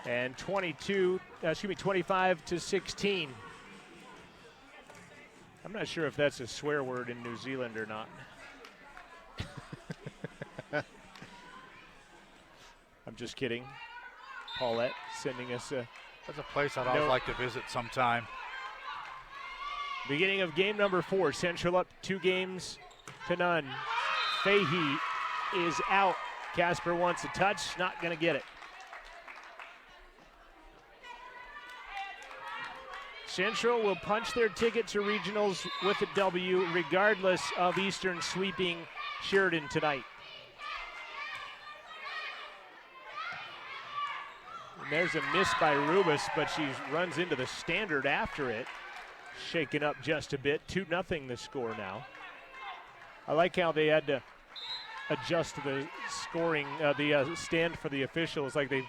[SPEAKER 3] and 25-16. I'm not sure if that's a swear word in New Zealand or not. I'm just kidding. Paulette sending us a
[SPEAKER 4] That's a place I'd always like to visit sometime.
[SPEAKER 3] Beginning of game number 4. Central up 2-0. Fahey is out. Casper wants a touch. Not going to get it. Central will punch their ticket to regionals with a W regardless of Eastern sweeping Sheridan tonight. There's a miss by Rubus, but she runs into the standard after it. Shaken up just a bit. 2-0 the score now. I like how they had to adjust the scoring, the stand for the officials, like they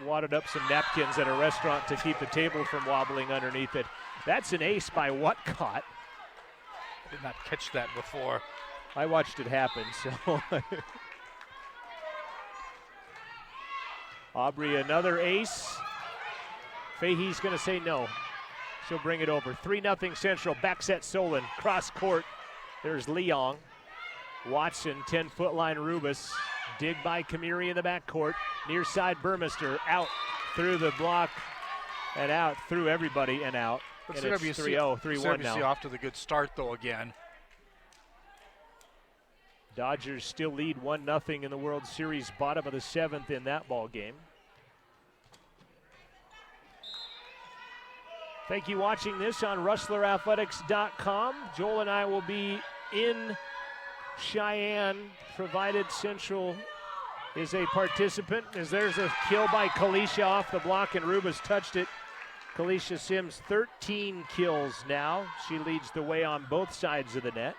[SPEAKER 3] wadded up some napkins at a restaurant to keep the table from wobbling underneath it. That's an ace by Whatcott.
[SPEAKER 4] I did not catch that before.
[SPEAKER 3] I watched it happen, so. Aubrey, another ace. Fahey's going to say no. She'll bring it over. 3-0 Central. Back set Solon. Cross court. There's Leong. Watson, 10-foot line Rubus. Dig by Kamiri in the backcourt. Near side Burmester. Out through the block and out through everybody and out.
[SPEAKER 4] But
[SPEAKER 3] and it's 3-0, 3-1 now.
[SPEAKER 4] CWC off to the good start, though, again.
[SPEAKER 3] Dodgers still lead 1-0 in the World Series, bottom of the 7th in that ball game. Thank you watching this on RustlerAthletics.com. Joel and I will be in Cheyenne, provided Central is a participant, as there's a kill by Kalisha off the block, and Rubus touched it. Kalisha Sims, 13 kills now. She leads the way on both sides of the net.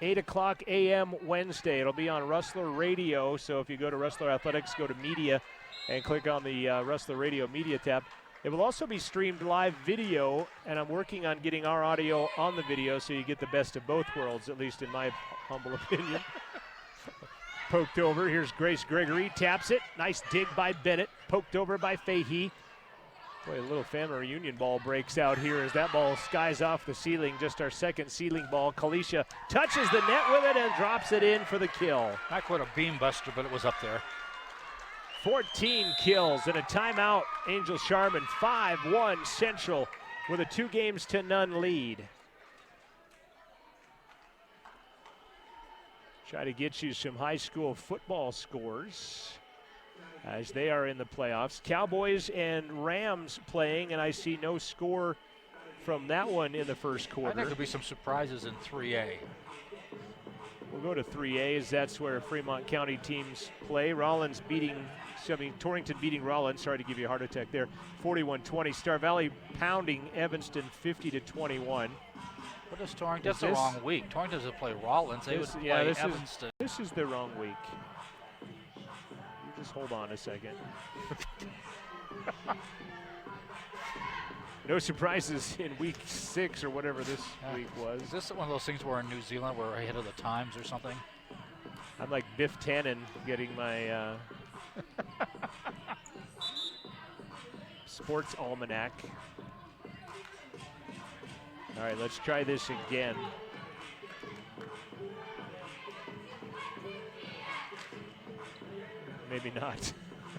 [SPEAKER 3] 8 o'clock a.m. Wednesday. It'll be on Rustler Radio, so if you go to Rustler Athletics, go to Media, and click on the Rustler Radio Media tab. It will also be streamed live video, and I'm working on getting our audio on the video so you get the best of both worlds, at least in my humble opinion. Poked over. Here's Grace Gregory. Taps it. Nice dig by Bennett. Poked over by Fahey. Boy, a little family reunion ball breaks out here as that ball skies off the ceiling. Just our second ceiling ball. Kalisha touches the net with it and drops it in for the kill.
[SPEAKER 4] Not quite a beam buster, but it was up there.
[SPEAKER 3] 14 kills and a timeout. Angel Sharman 5-1 Central with a 2-0 lead. Try to get you some high school football scores as they are in the playoffs. Cowboys and Rams playing, and I see no score from that one in the first quarter.
[SPEAKER 4] I think there'll be some surprises in 3A.
[SPEAKER 3] We'll go to 3A as that's where Fremont County teams play. Torrington beating Rollins. Sorry to give you a heart attack there. 41-20. Star Valley pounding Evanston 50-21.
[SPEAKER 4] What is Torrington? That's the wrong week. Torrington doesn't play Rollins. They would play Evanston.
[SPEAKER 3] This is the wrong week. Just hold on a second. No surprises in week 6 or whatever this week was.
[SPEAKER 4] Is this one of those things where in New Zealand we're ahead of the times or something?
[SPEAKER 3] I'm like Biff Tannen getting my sports almanac. All right, let's try this again. Maybe not.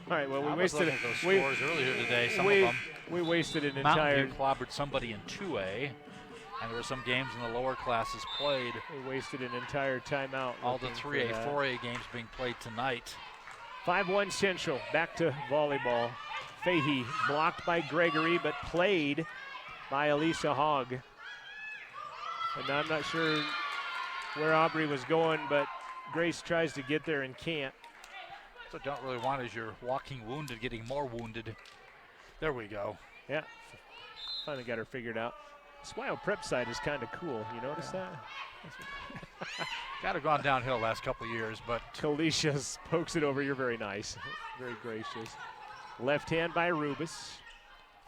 [SPEAKER 3] All right, well, we wasted
[SPEAKER 4] those scores earlier today. Some of them.
[SPEAKER 3] We wasted an
[SPEAKER 4] Mountain
[SPEAKER 3] entire.
[SPEAKER 4] View clobbered somebody in 2A, and there were some games in the lower classes played.
[SPEAKER 3] We wasted an entire timeout.
[SPEAKER 4] All the 3A, 4A games being played tonight.
[SPEAKER 3] 5-1 Central. Back to volleyball. Fahey blocked by Gregory, but played by Elisa Hogg. And I'm not sure where Aubrey was going, but Grace tries to get there and can't.
[SPEAKER 4] What I don't really want is you're walking wounded, getting more wounded. There we go.
[SPEAKER 3] Yeah, finally got her figured out. This Wild Prep side is kind of cool. You notice that?
[SPEAKER 4] Kind of gone downhill last couple of years, but
[SPEAKER 3] Kalisha pokes it over. You're very nice, very gracious. Left hand by Rubis.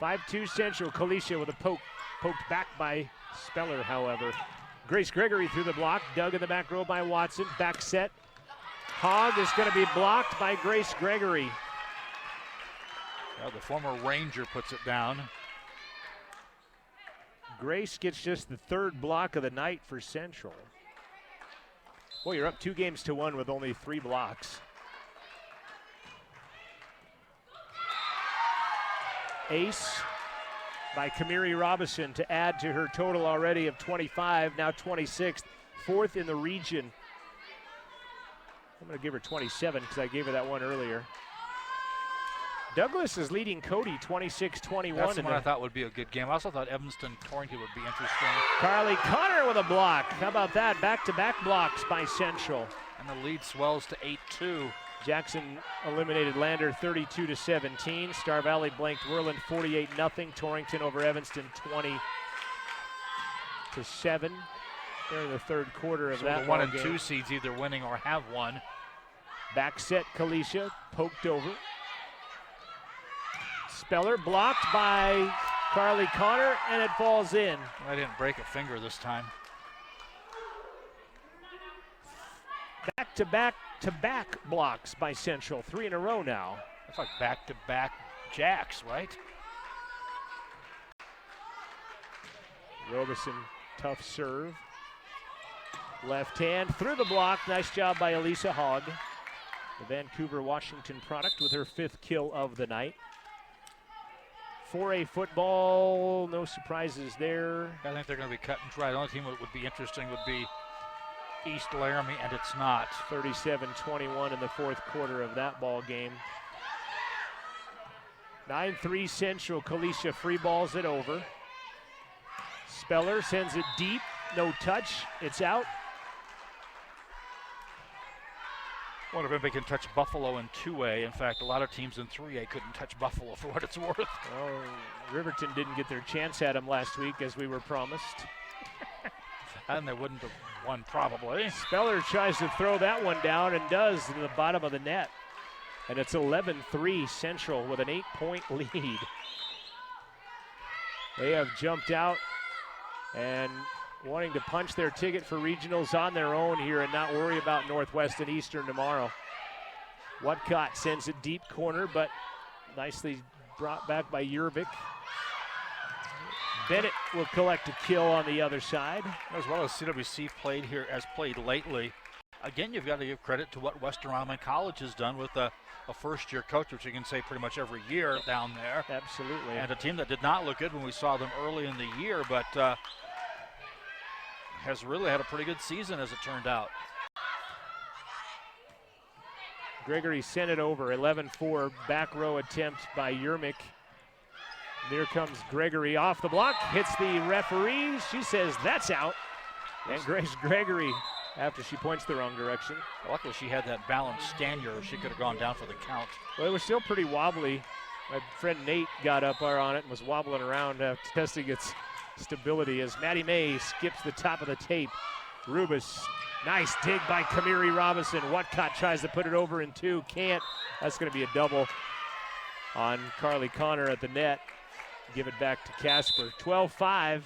[SPEAKER 3] 5-2 Central. Kalisha with a poke. Poked back by Speller, however. Grace Gregory through the block. Dug in the back row by Watson. Back set. Hogg is going to be blocked by Grace Gregory.
[SPEAKER 4] Well, the former Ranger puts it down.
[SPEAKER 3] Grace gets just the third block of the night for Central. Boy, you're up 2-1 with only 3 blocks. Ace by Kamiri Robinson to add to her total already of 25, now 26th, 4th in the region. I'm going to give her 27 because I gave her that one earlier. Douglas is leading Cody 26-21.
[SPEAKER 4] That's the one I thought would be a good game. I also thought Evanston-Torrington would be interesting.
[SPEAKER 3] Carly Connor with a block. How about that? Back-to-back blocks by Central.
[SPEAKER 4] And the lead swells to 8-2.
[SPEAKER 3] Jackson eliminated Lander 32-17. Star Valley blanked Whirland 48-0. Torrington over Evanston 20-7. They're in the third quarter of that
[SPEAKER 4] the 1 and
[SPEAKER 3] game.
[SPEAKER 4] 2 seeds either winning or have won.
[SPEAKER 3] Back set, Kalisha poked over. Speller blocked by Carly Connor, and it falls in.
[SPEAKER 4] I didn't break a finger this time.
[SPEAKER 3] Back-to-back blocks by Central. 3 in a row now.
[SPEAKER 4] It's like back-to-back jacks, right?
[SPEAKER 3] Robeson, tough serve. Left hand through the block. Nice job by Elisa Hogg. The Vancouver, Washington product with her 5th kill of the night. 4A football, no surprises there.
[SPEAKER 4] I think they're going to be cut and dry. The only team that would be interesting would be East Laramie, and it's not.
[SPEAKER 3] 37-21 in the 4th quarter of that ball game. 9-3 Central. Kalisha free balls it over. Speller sends it deep. No touch. It's out.
[SPEAKER 4] I wonder if anybody can touch Buffalo in 2A. In fact, a lot of teams in 3A couldn't touch Buffalo for what it's worth.
[SPEAKER 3] Oh, Riverton didn't get their chance at them last week as we were promised.
[SPEAKER 4] And they wouldn't have won probably.
[SPEAKER 3] Speller tries to throw that one down and does to the bottom of the net. And it's 11-3 Central with an 8-point lead. They have jumped out and wanting to punch their ticket for regionals on their own here and not worry about Northwest and Eastern tomorrow. Whatcott sends it deep corner, but nicely brought back by Jurvik. Bennett will collect a kill on the other side.
[SPEAKER 4] As well as CWC has played lately. Again, you've got to give credit to what Western Wyoming College has done with a first-year coach, which you can say pretty much every year down there.
[SPEAKER 3] Absolutely.
[SPEAKER 4] And a team that did not look good when we saw them early in the year, but has really had a pretty good season as it turned out.
[SPEAKER 3] Gregory sent it over, 11-4, back row attempt by Jurvik. There comes Gregory off the block, hits the referee. She says that's out. And Grace Gregory, after she points the wrong direction.
[SPEAKER 4] Luckily she had that balanced stander, she could have gone down for the count.
[SPEAKER 3] Well, it was still pretty wobbly. My friend Nate got up on it and was wobbling around, testing its stability as Maddie May skips the top of the tape. Rubus, nice dig by Kamiri Robinson. Whatcott tries to put it over in two, can't. That's going to be a double on Carly Connor at the net. Give it back to Casper. 12-5.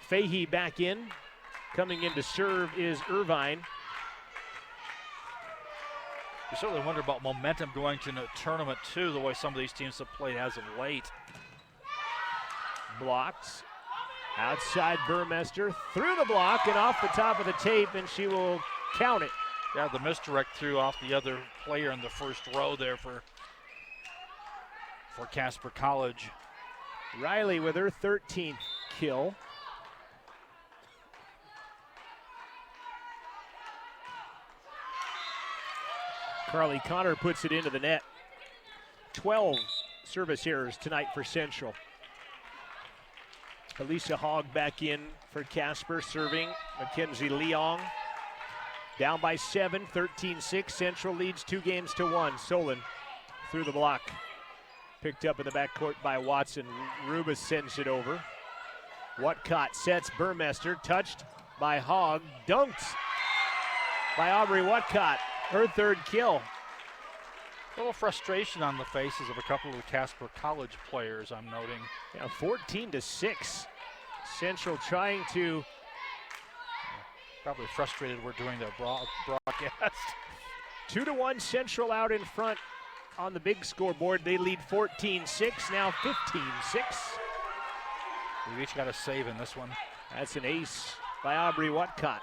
[SPEAKER 3] Fahey back in. Coming in to serve is Irvine.
[SPEAKER 4] You certainly wonder about momentum going to the tournament too, the way some of these teams have played as of late.
[SPEAKER 3] Blocked. Outside Burmester, through the block and off the top of the tape, and she will count it.
[SPEAKER 4] Yeah, the misdirect threw off the other player in the first row there for Casper College.
[SPEAKER 3] Riley with her 13th kill. Carly Connor puts it into the net. 12 service errors tonight for Central. Alicia Hogg back in for Casper, serving Mackenzie Leong. Down by 7, 13-6. Central leads 2-1. Solon through the block. Picked up in the backcourt by Watson. Rubus sends it over. Whatcott sets Burmester. Touched by Hogg. Dunked by Aubrey Whatcott. Her third kill.
[SPEAKER 4] A little frustration on the faces of a couple of the Casper College players, I'm noting.
[SPEAKER 3] Yeah, 14-6. Central trying to.
[SPEAKER 4] Probably frustrated we're doing their broadcast.
[SPEAKER 3] 2-1 Central out in front on the big scoreboard. They lead 14-6, now 15-6.
[SPEAKER 4] We've each got a save in this one.
[SPEAKER 3] That's an ace by Aubrey Whatcott.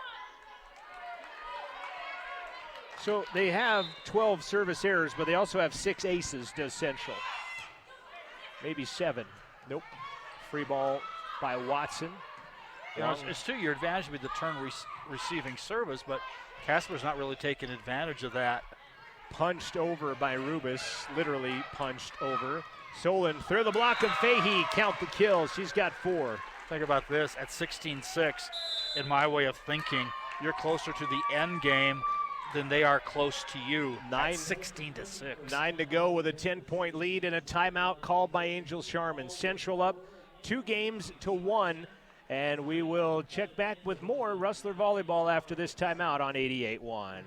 [SPEAKER 3] So they have 12 service errors, but they also have 6 aces, does Central. Maybe 7. Nope. Free ball by Watson.
[SPEAKER 4] You know, it's to your advantage with the turn receiving service, but Casper's not really taking advantage of that.
[SPEAKER 3] Punched over by Rubus, literally punched over. Solon through the block of Fahey, count the kills. She's got 4.
[SPEAKER 4] Think about this, at 16-6, in my way of thinking, you're closer to the end game than they are close to you. 16-6.
[SPEAKER 3] 9 to go with a 10-point lead and a timeout called by Angel Sharman. Central up 2-1. And we will check back with more Rustler Volleyball after this timeout on 88.1.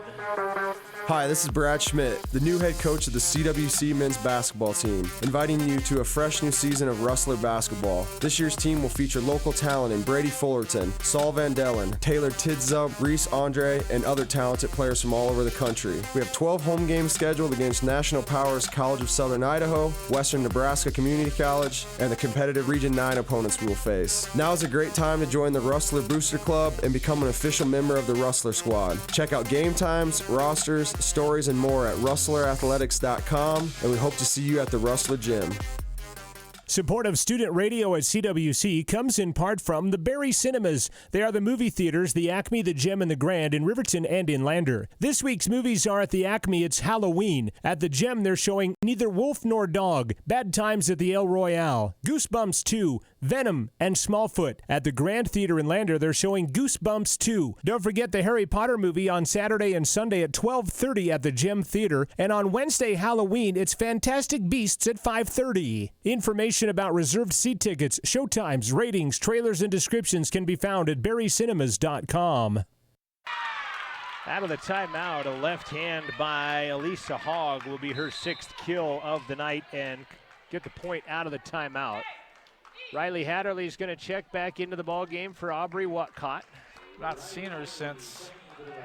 [SPEAKER 2] Hi, this is Brad Schmidt, the new head coach of the CWC men's basketball team, inviting you to a fresh new season of Rustler basketball. This year's team will feature local talent in Brady Fullerton, Saul Van Dellen, Taylor Tidza, Reese Andre, and other talented players from all over the country. We have 12 home games scheduled against National Power's College of Southern Idaho, Western Nebraska Community College, and the competitive Region 9 opponents we will face. Now is a great time to join the Rustler Booster Club and become an official member of the Rustler Squad. Check out game times, rosters, stories, and more at rustlerathletics.com, and we hope to see you at the Rustler Gym.
[SPEAKER 8] Support of student radio at CWC comes in part from the Barry Cinemas. They are the movie theaters, the Acme, the Gem, and the Grand in Riverton and in Lander. This week's movies are at the Acme, it's Halloween. At the Gem, they're showing Neither Wolf Nor Dog, Bad Times at the El Royale, Goosebumps 2, Venom, and Smallfoot. At the Grand Theater in Lander, they're showing Goosebumps 2. Don't forget the Harry Potter movie on Saturday and Sunday at 12:30 at the Gem Theater. And on Wednesday, Halloween, it's Fantastic Beasts at 5:30. Information about reserved seat tickets, showtimes, ratings, trailers, and descriptions can be found at berrycinemas.com.
[SPEAKER 3] Out of the timeout, a left hand by Elisa Hogg will be her 6th kill of the night and get the point out of the timeout. Riley Hatterley's going to check back into the ball game for Aubrey Watcott.
[SPEAKER 4] Not seen her since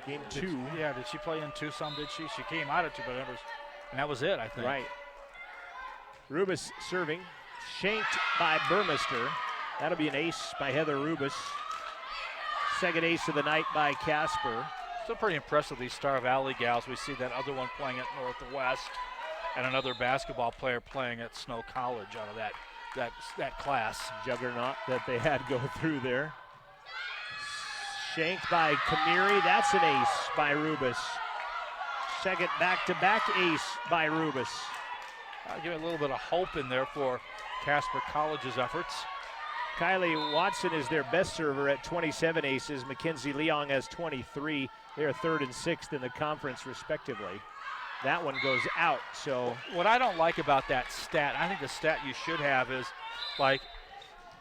[SPEAKER 3] game 2.
[SPEAKER 4] Did she play in 2 some, did she? She came out of 2, but and that was it, I think.
[SPEAKER 3] Right. Rubis serving, shanked by Burmester. That'll be an ace by Heather Rubis. Second ace of the night by Casper.
[SPEAKER 4] Still pretty impressive, these Star Valley gals. We see that other one playing at Northwest and another basketball player playing at Snow College out of that class.
[SPEAKER 3] Juggernaut that they had go through there. Shanked by Kamiri. That's an ace by Rubis. Second back-to-back ace by Rubis.
[SPEAKER 4] I'll give it a little bit of hope in there for Casper College's efforts.
[SPEAKER 3] Kylie Watson is their best server at 27 aces. Mackenzie Leong has 23. They are 3rd and 6th in the conference, respectively. That one goes out. So
[SPEAKER 4] what I don't like about that stat, I think the stat you should have is like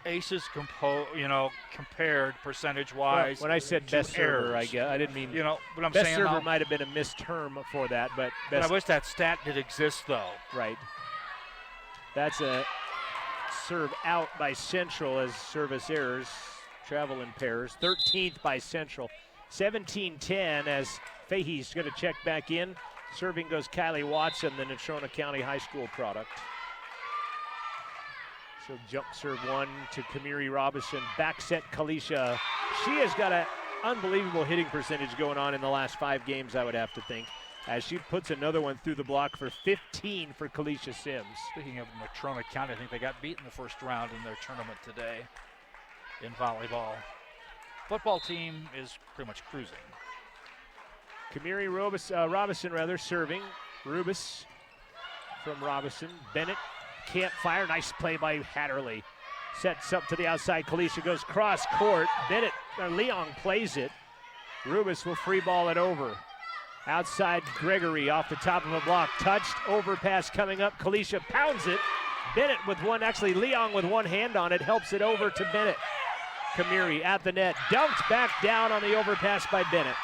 [SPEAKER 4] aces compared percentage-wise.
[SPEAKER 3] Well, when I said best server, I didn't mean.
[SPEAKER 4] But I'm
[SPEAKER 3] best
[SPEAKER 4] saying
[SPEAKER 3] server might have been a misterm for that, but
[SPEAKER 4] I wish that stat did exist, though.
[SPEAKER 3] Right. That's a serve out by Central as service errors travel in pairs. 13th by Central. 17-10 as Fahey's going to check back in. Serving goes Kylie Watson, the Natrona County High School product. So jump serve 1 to Kamiri Robinson. Back set Kalisha. She has got an unbelievable hitting percentage going on in the last 5 games, I would have to think, as she puts another one through the block for 15 for Kalisha Sims.
[SPEAKER 4] Speaking of Natrona County, I think they got beat in the first round in their tournament today in volleyball. Football team is pretty much cruising.
[SPEAKER 3] Kamiri Robinson serving. Rubis from Robinson. Bennett can't fire. Nice play by Hatterley. Sets up to the outside. Kalisha goes cross court. Leong plays it. Rubis will free ball it over. Outside Gregory off the top of a block. Touched. Overpass coming up. Kalisha pounds it. Bennett with one. Actually, Leong with one hand on it. Helps it over to Bennett. Kamiri at the net. Dunked back down on the overpass by Bennett.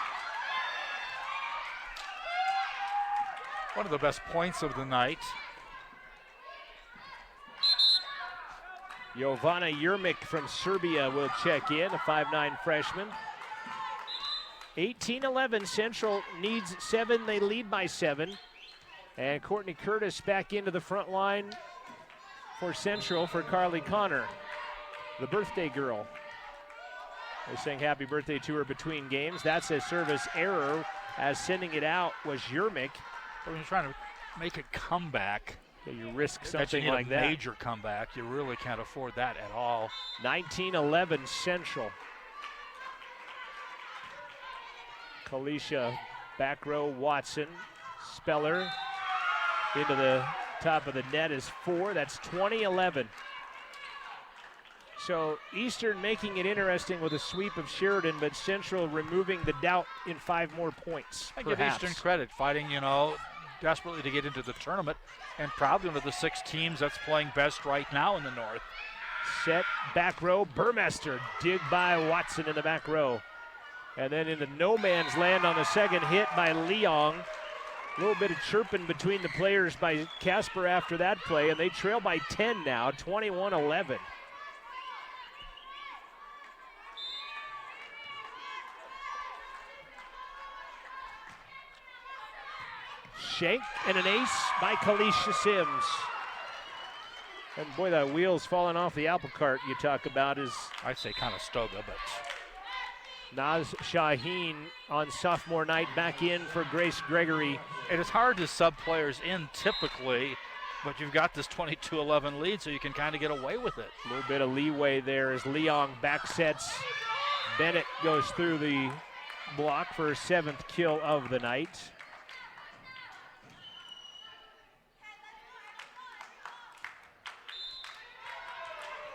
[SPEAKER 4] One of the best points of the night.
[SPEAKER 3] Jovana Jurmic from Serbia will check in, a 5'9" freshman. 18-11, Central needs 7. They lead by 7. And Courtney Curtis back into the front line for Central for Carly Connor, the birthday girl. They sang happy birthday to her between games. That's a service error, as sending it out was Jurmic.
[SPEAKER 4] When you're trying to make a comeback,
[SPEAKER 3] you risk something like that.
[SPEAKER 4] Major comeback, you really can't afford that at all.
[SPEAKER 3] 19-11 Central. Kalisha, back row, Watson, Speller into the top of the net is 4. That's 20-11. So Eastern making it interesting with a sweep of Sheridan, but Central removing the doubt in 5 more points.
[SPEAKER 4] I give Eastern credit, fighting, desperately to get into the tournament, and probably one of the 6 teams that's playing best right now in the North.
[SPEAKER 3] Set, back row, Burmester, dig by Watson in the back row. And then into no man's land on the second hit by Leong. A little bit of chirping between the players by Casper after that play, and they trail by 10 now, 21-11. Shank and an ace by Kalisha Sims. And boy, that wheel's falling off the apple cart you talk about is,
[SPEAKER 4] I'd say Conestoga, but
[SPEAKER 3] Naz Shaheen on sophomore night back in for Grace Gregory.
[SPEAKER 4] It is hard to sub players in typically, but you've got this 22-11 lead, so you can kind of get away with it.
[SPEAKER 3] A little bit of leeway there as Leong back sets. Bennett goes through the block for her 7th kill of the night.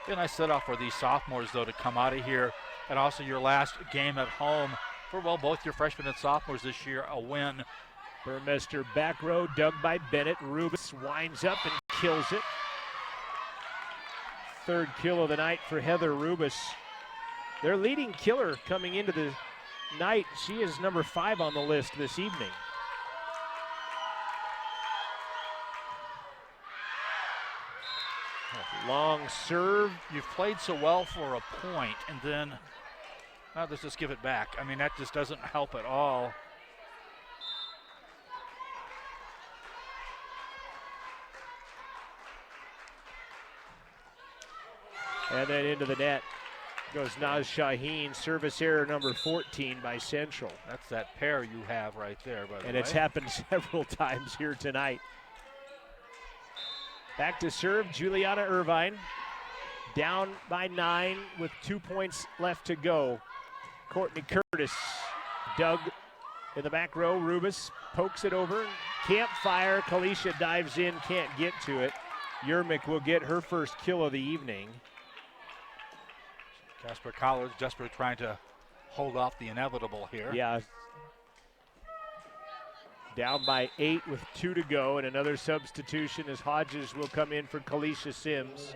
[SPEAKER 4] Be a nice set-off for these sophomores, though, to come out of here. And also your last game at home for, well, both your freshmen and sophomores this year, a win.
[SPEAKER 3] Burmester back row, dug by Bennett. Rubis winds up and kills it. Third kill of the night for Heather Rubis. Their leading killer coming into the night. She is number 5 on the list this evening. Long serve.
[SPEAKER 4] You've played so well for a point, and then let's just give it back. I mean, that just doesn't help at all.
[SPEAKER 3] And then into the net goes Naz Shaheen. Service error number 14 by Central.
[SPEAKER 4] That's that pair you have right there, by the way.
[SPEAKER 3] And it's happened several times here tonight. Back to serve, Juliana Irvine. Down by 9 with 2 points left to go. Courtney Curtis dug in the back row. Rubis pokes it over. Can't fire. Kalisha dives in, can't get to it. Yermick will get her first kill of the evening.
[SPEAKER 4] Casper College desperately trying to hold off the inevitable here.
[SPEAKER 3] Yeah. Down by 8 with 2 to go, and another substitution as Hodges will come in for Kalisha Sims.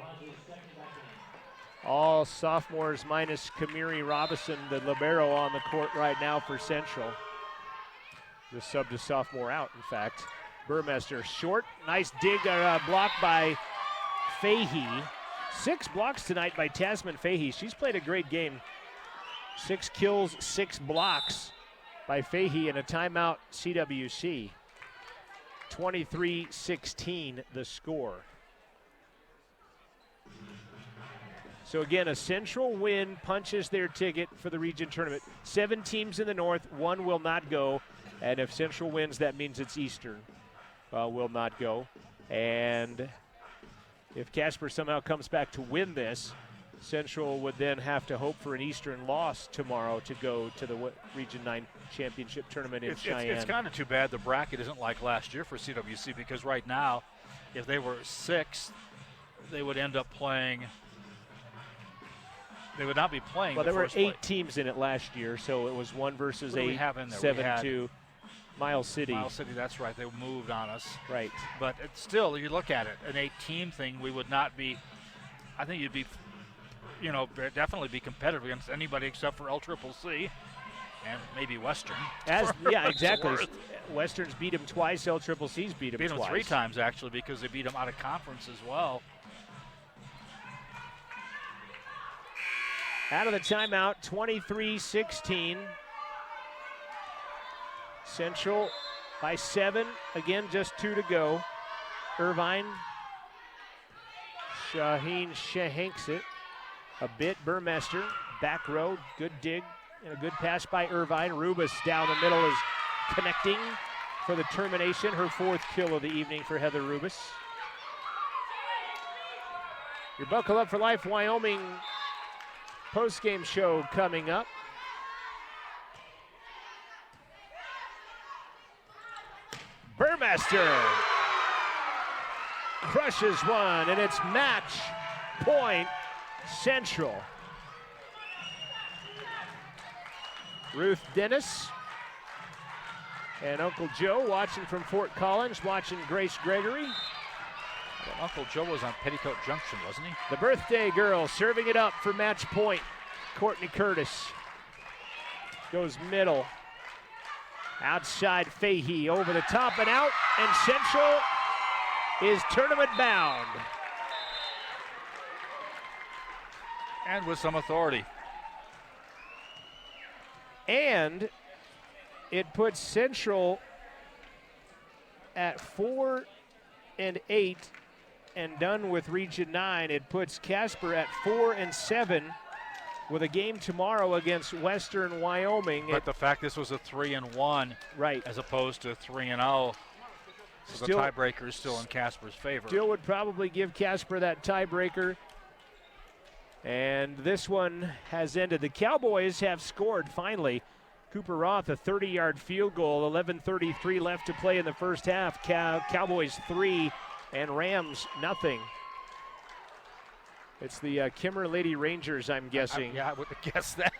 [SPEAKER 3] All sophomores minus Kamiri Robinson, the libero, on the court right now for Central. Just subbed a sophomore out, in fact. Burmester short, nice dig, block by Fahey. 6 blocks tonight by Tasman Fahey. She's played a great game. 6 kills, 6 blocks by Fahey, and a timeout CWC. 23-16 the score. So again, a Central win punches their ticket for the region tournament. 7 teams in the north, 1 will not go. And if Central wins, that means it's Eastern will not go. And if Casper somehow comes back to win this, Central would then have to hope for an Eastern loss tomorrow to go to the Region 9 Championship Tournament in Cheyenne.
[SPEAKER 4] It's kind of too bad the bracket isn't like last year for CWC, because right now, if they were 6th, they would end up playing. They would not be playing.
[SPEAKER 3] Well, there were 8 teams in it last year, so it was 1 versus 8, 7-2. Miles City.
[SPEAKER 4] Miles City, that's right. They moved on us.
[SPEAKER 3] Right.
[SPEAKER 4] But it's still, you look at it, an 8-team thing, we would not be, I think you'd be, definitely be competitive against anybody except for LCCC and maybe Western.
[SPEAKER 3] Yeah, exactly. Western's beat them twice. LCCC's beat them twice.
[SPEAKER 4] Beat them 3 times, actually, because they beat them out of conference as well.
[SPEAKER 3] Out of the timeout, 23-16. Central by 7. Again, just 2 to go. Irvine. Shaheen shahanks it. A bit. Burmester. Back row. Good dig. And a good pass by Irvine. Rubis down the middle is connecting for the termination. Her 4th kill of the evening for Heather Rubis. Your Buckle Up for Life Wyoming post-game show coming up. Burmester crushes one, and it's match point Central. Ruth Dennis and Uncle Joe watching from Fort Collins, watching Grace Gregory.
[SPEAKER 4] Well, Uncle Joe was on Petticoat Junction, wasn't he?
[SPEAKER 3] The birthday girl serving it up for match point. Courtney Curtis goes middle. Outside Fahey, over the top and out, and Central is tournament bound.
[SPEAKER 4] And with some authority.
[SPEAKER 3] And it puts Central at 4-8 and done with Region 9. It puts Casper at 4-7 with a game tomorrow against Western Wyoming.
[SPEAKER 4] But the fact this was a 3-1,
[SPEAKER 3] right,
[SPEAKER 4] as opposed to 3-0, so the tiebreaker is still in Casper's favor.
[SPEAKER 3] Still would probably give Casper that tiebreaker. And this one has ended. The Cowboys have scored finally. Cooper Roth, a 30-yard field goal, 11:33 left to play in the first half. Cowboys 3 and Rams nothing. It's the Kimmer Lady Rangers, I'm guessing.
[SPEAKER 4] I would have guessed that.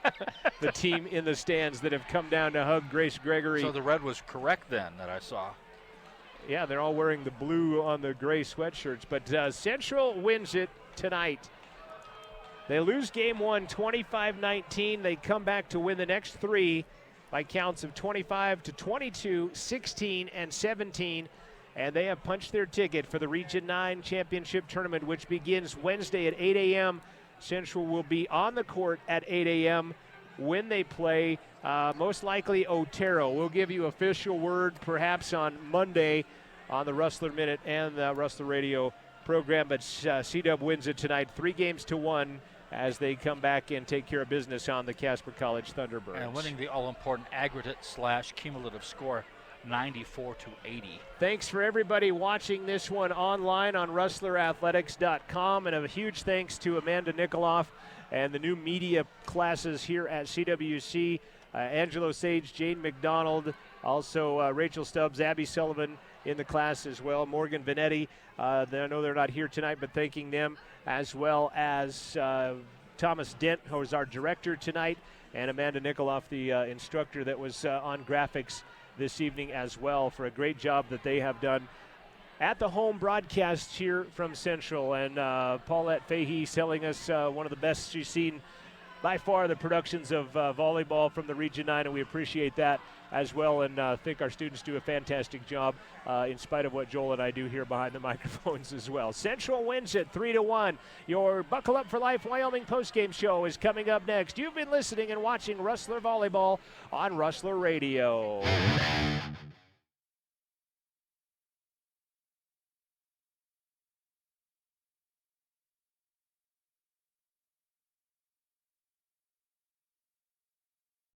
[SPEAKER 3] The team in the stands that have come down to hug Grace Gregory.
[SPEAKER 4] So the red was correct then that I saw.
[SPEAKER 3] Yeah, they're all wearing the blue on the gray sweatshirts. But Central wins it tonight. They lose game one, 25-19. They come back to win the next three by counts of 25-22, 16, and 17. And they have punched their ticket for the Region 9 Championship Tournament, which begins Wednesday at 8 a.m. Central will be on the court at 8 a.m. when they play, most likely Otero. We'll give you official word perhaps on Monday on the Rustler Minute and the Rustler Radio program. But C-Dub wins it tonight, 3-1, as they come back and take care of business on the Casper College Thunderbirds.
[SPEAKER 4] And winning the all-important aggregate/cumulative score, 94-80.
[SPEAKER 3] Thanks for everybody watching this one online on RustlerAthletics.com, and a huge thanks to Amanda Nikoloff and the new media classes here at CWC. Angelo Sage, Jane McDonald, also Rachel Stubbs, Abby Sullivan in the class as well. Morgan Vanetti, I know they're not here tonight, but thanking them, as well as Thomas Dent, who is our director tonight, and Amanda Nikoloff, the instructor that was on graphics this evening as well, for a great job that they have done at the home broadcast here from Central. And Paulette Fahey telling us one of the best she's seen by far, the productions of volleyball from the Region 9, and we appreciate that as well, and think our students do a fantastic job in spite of what Joel and I do here behind the microphones as well. Central wins it 3-1. Your Buckle Up for Life Wyoming postgame show is coming up next. You've been listening and watching Rustler Volleyball on Rustler Radio.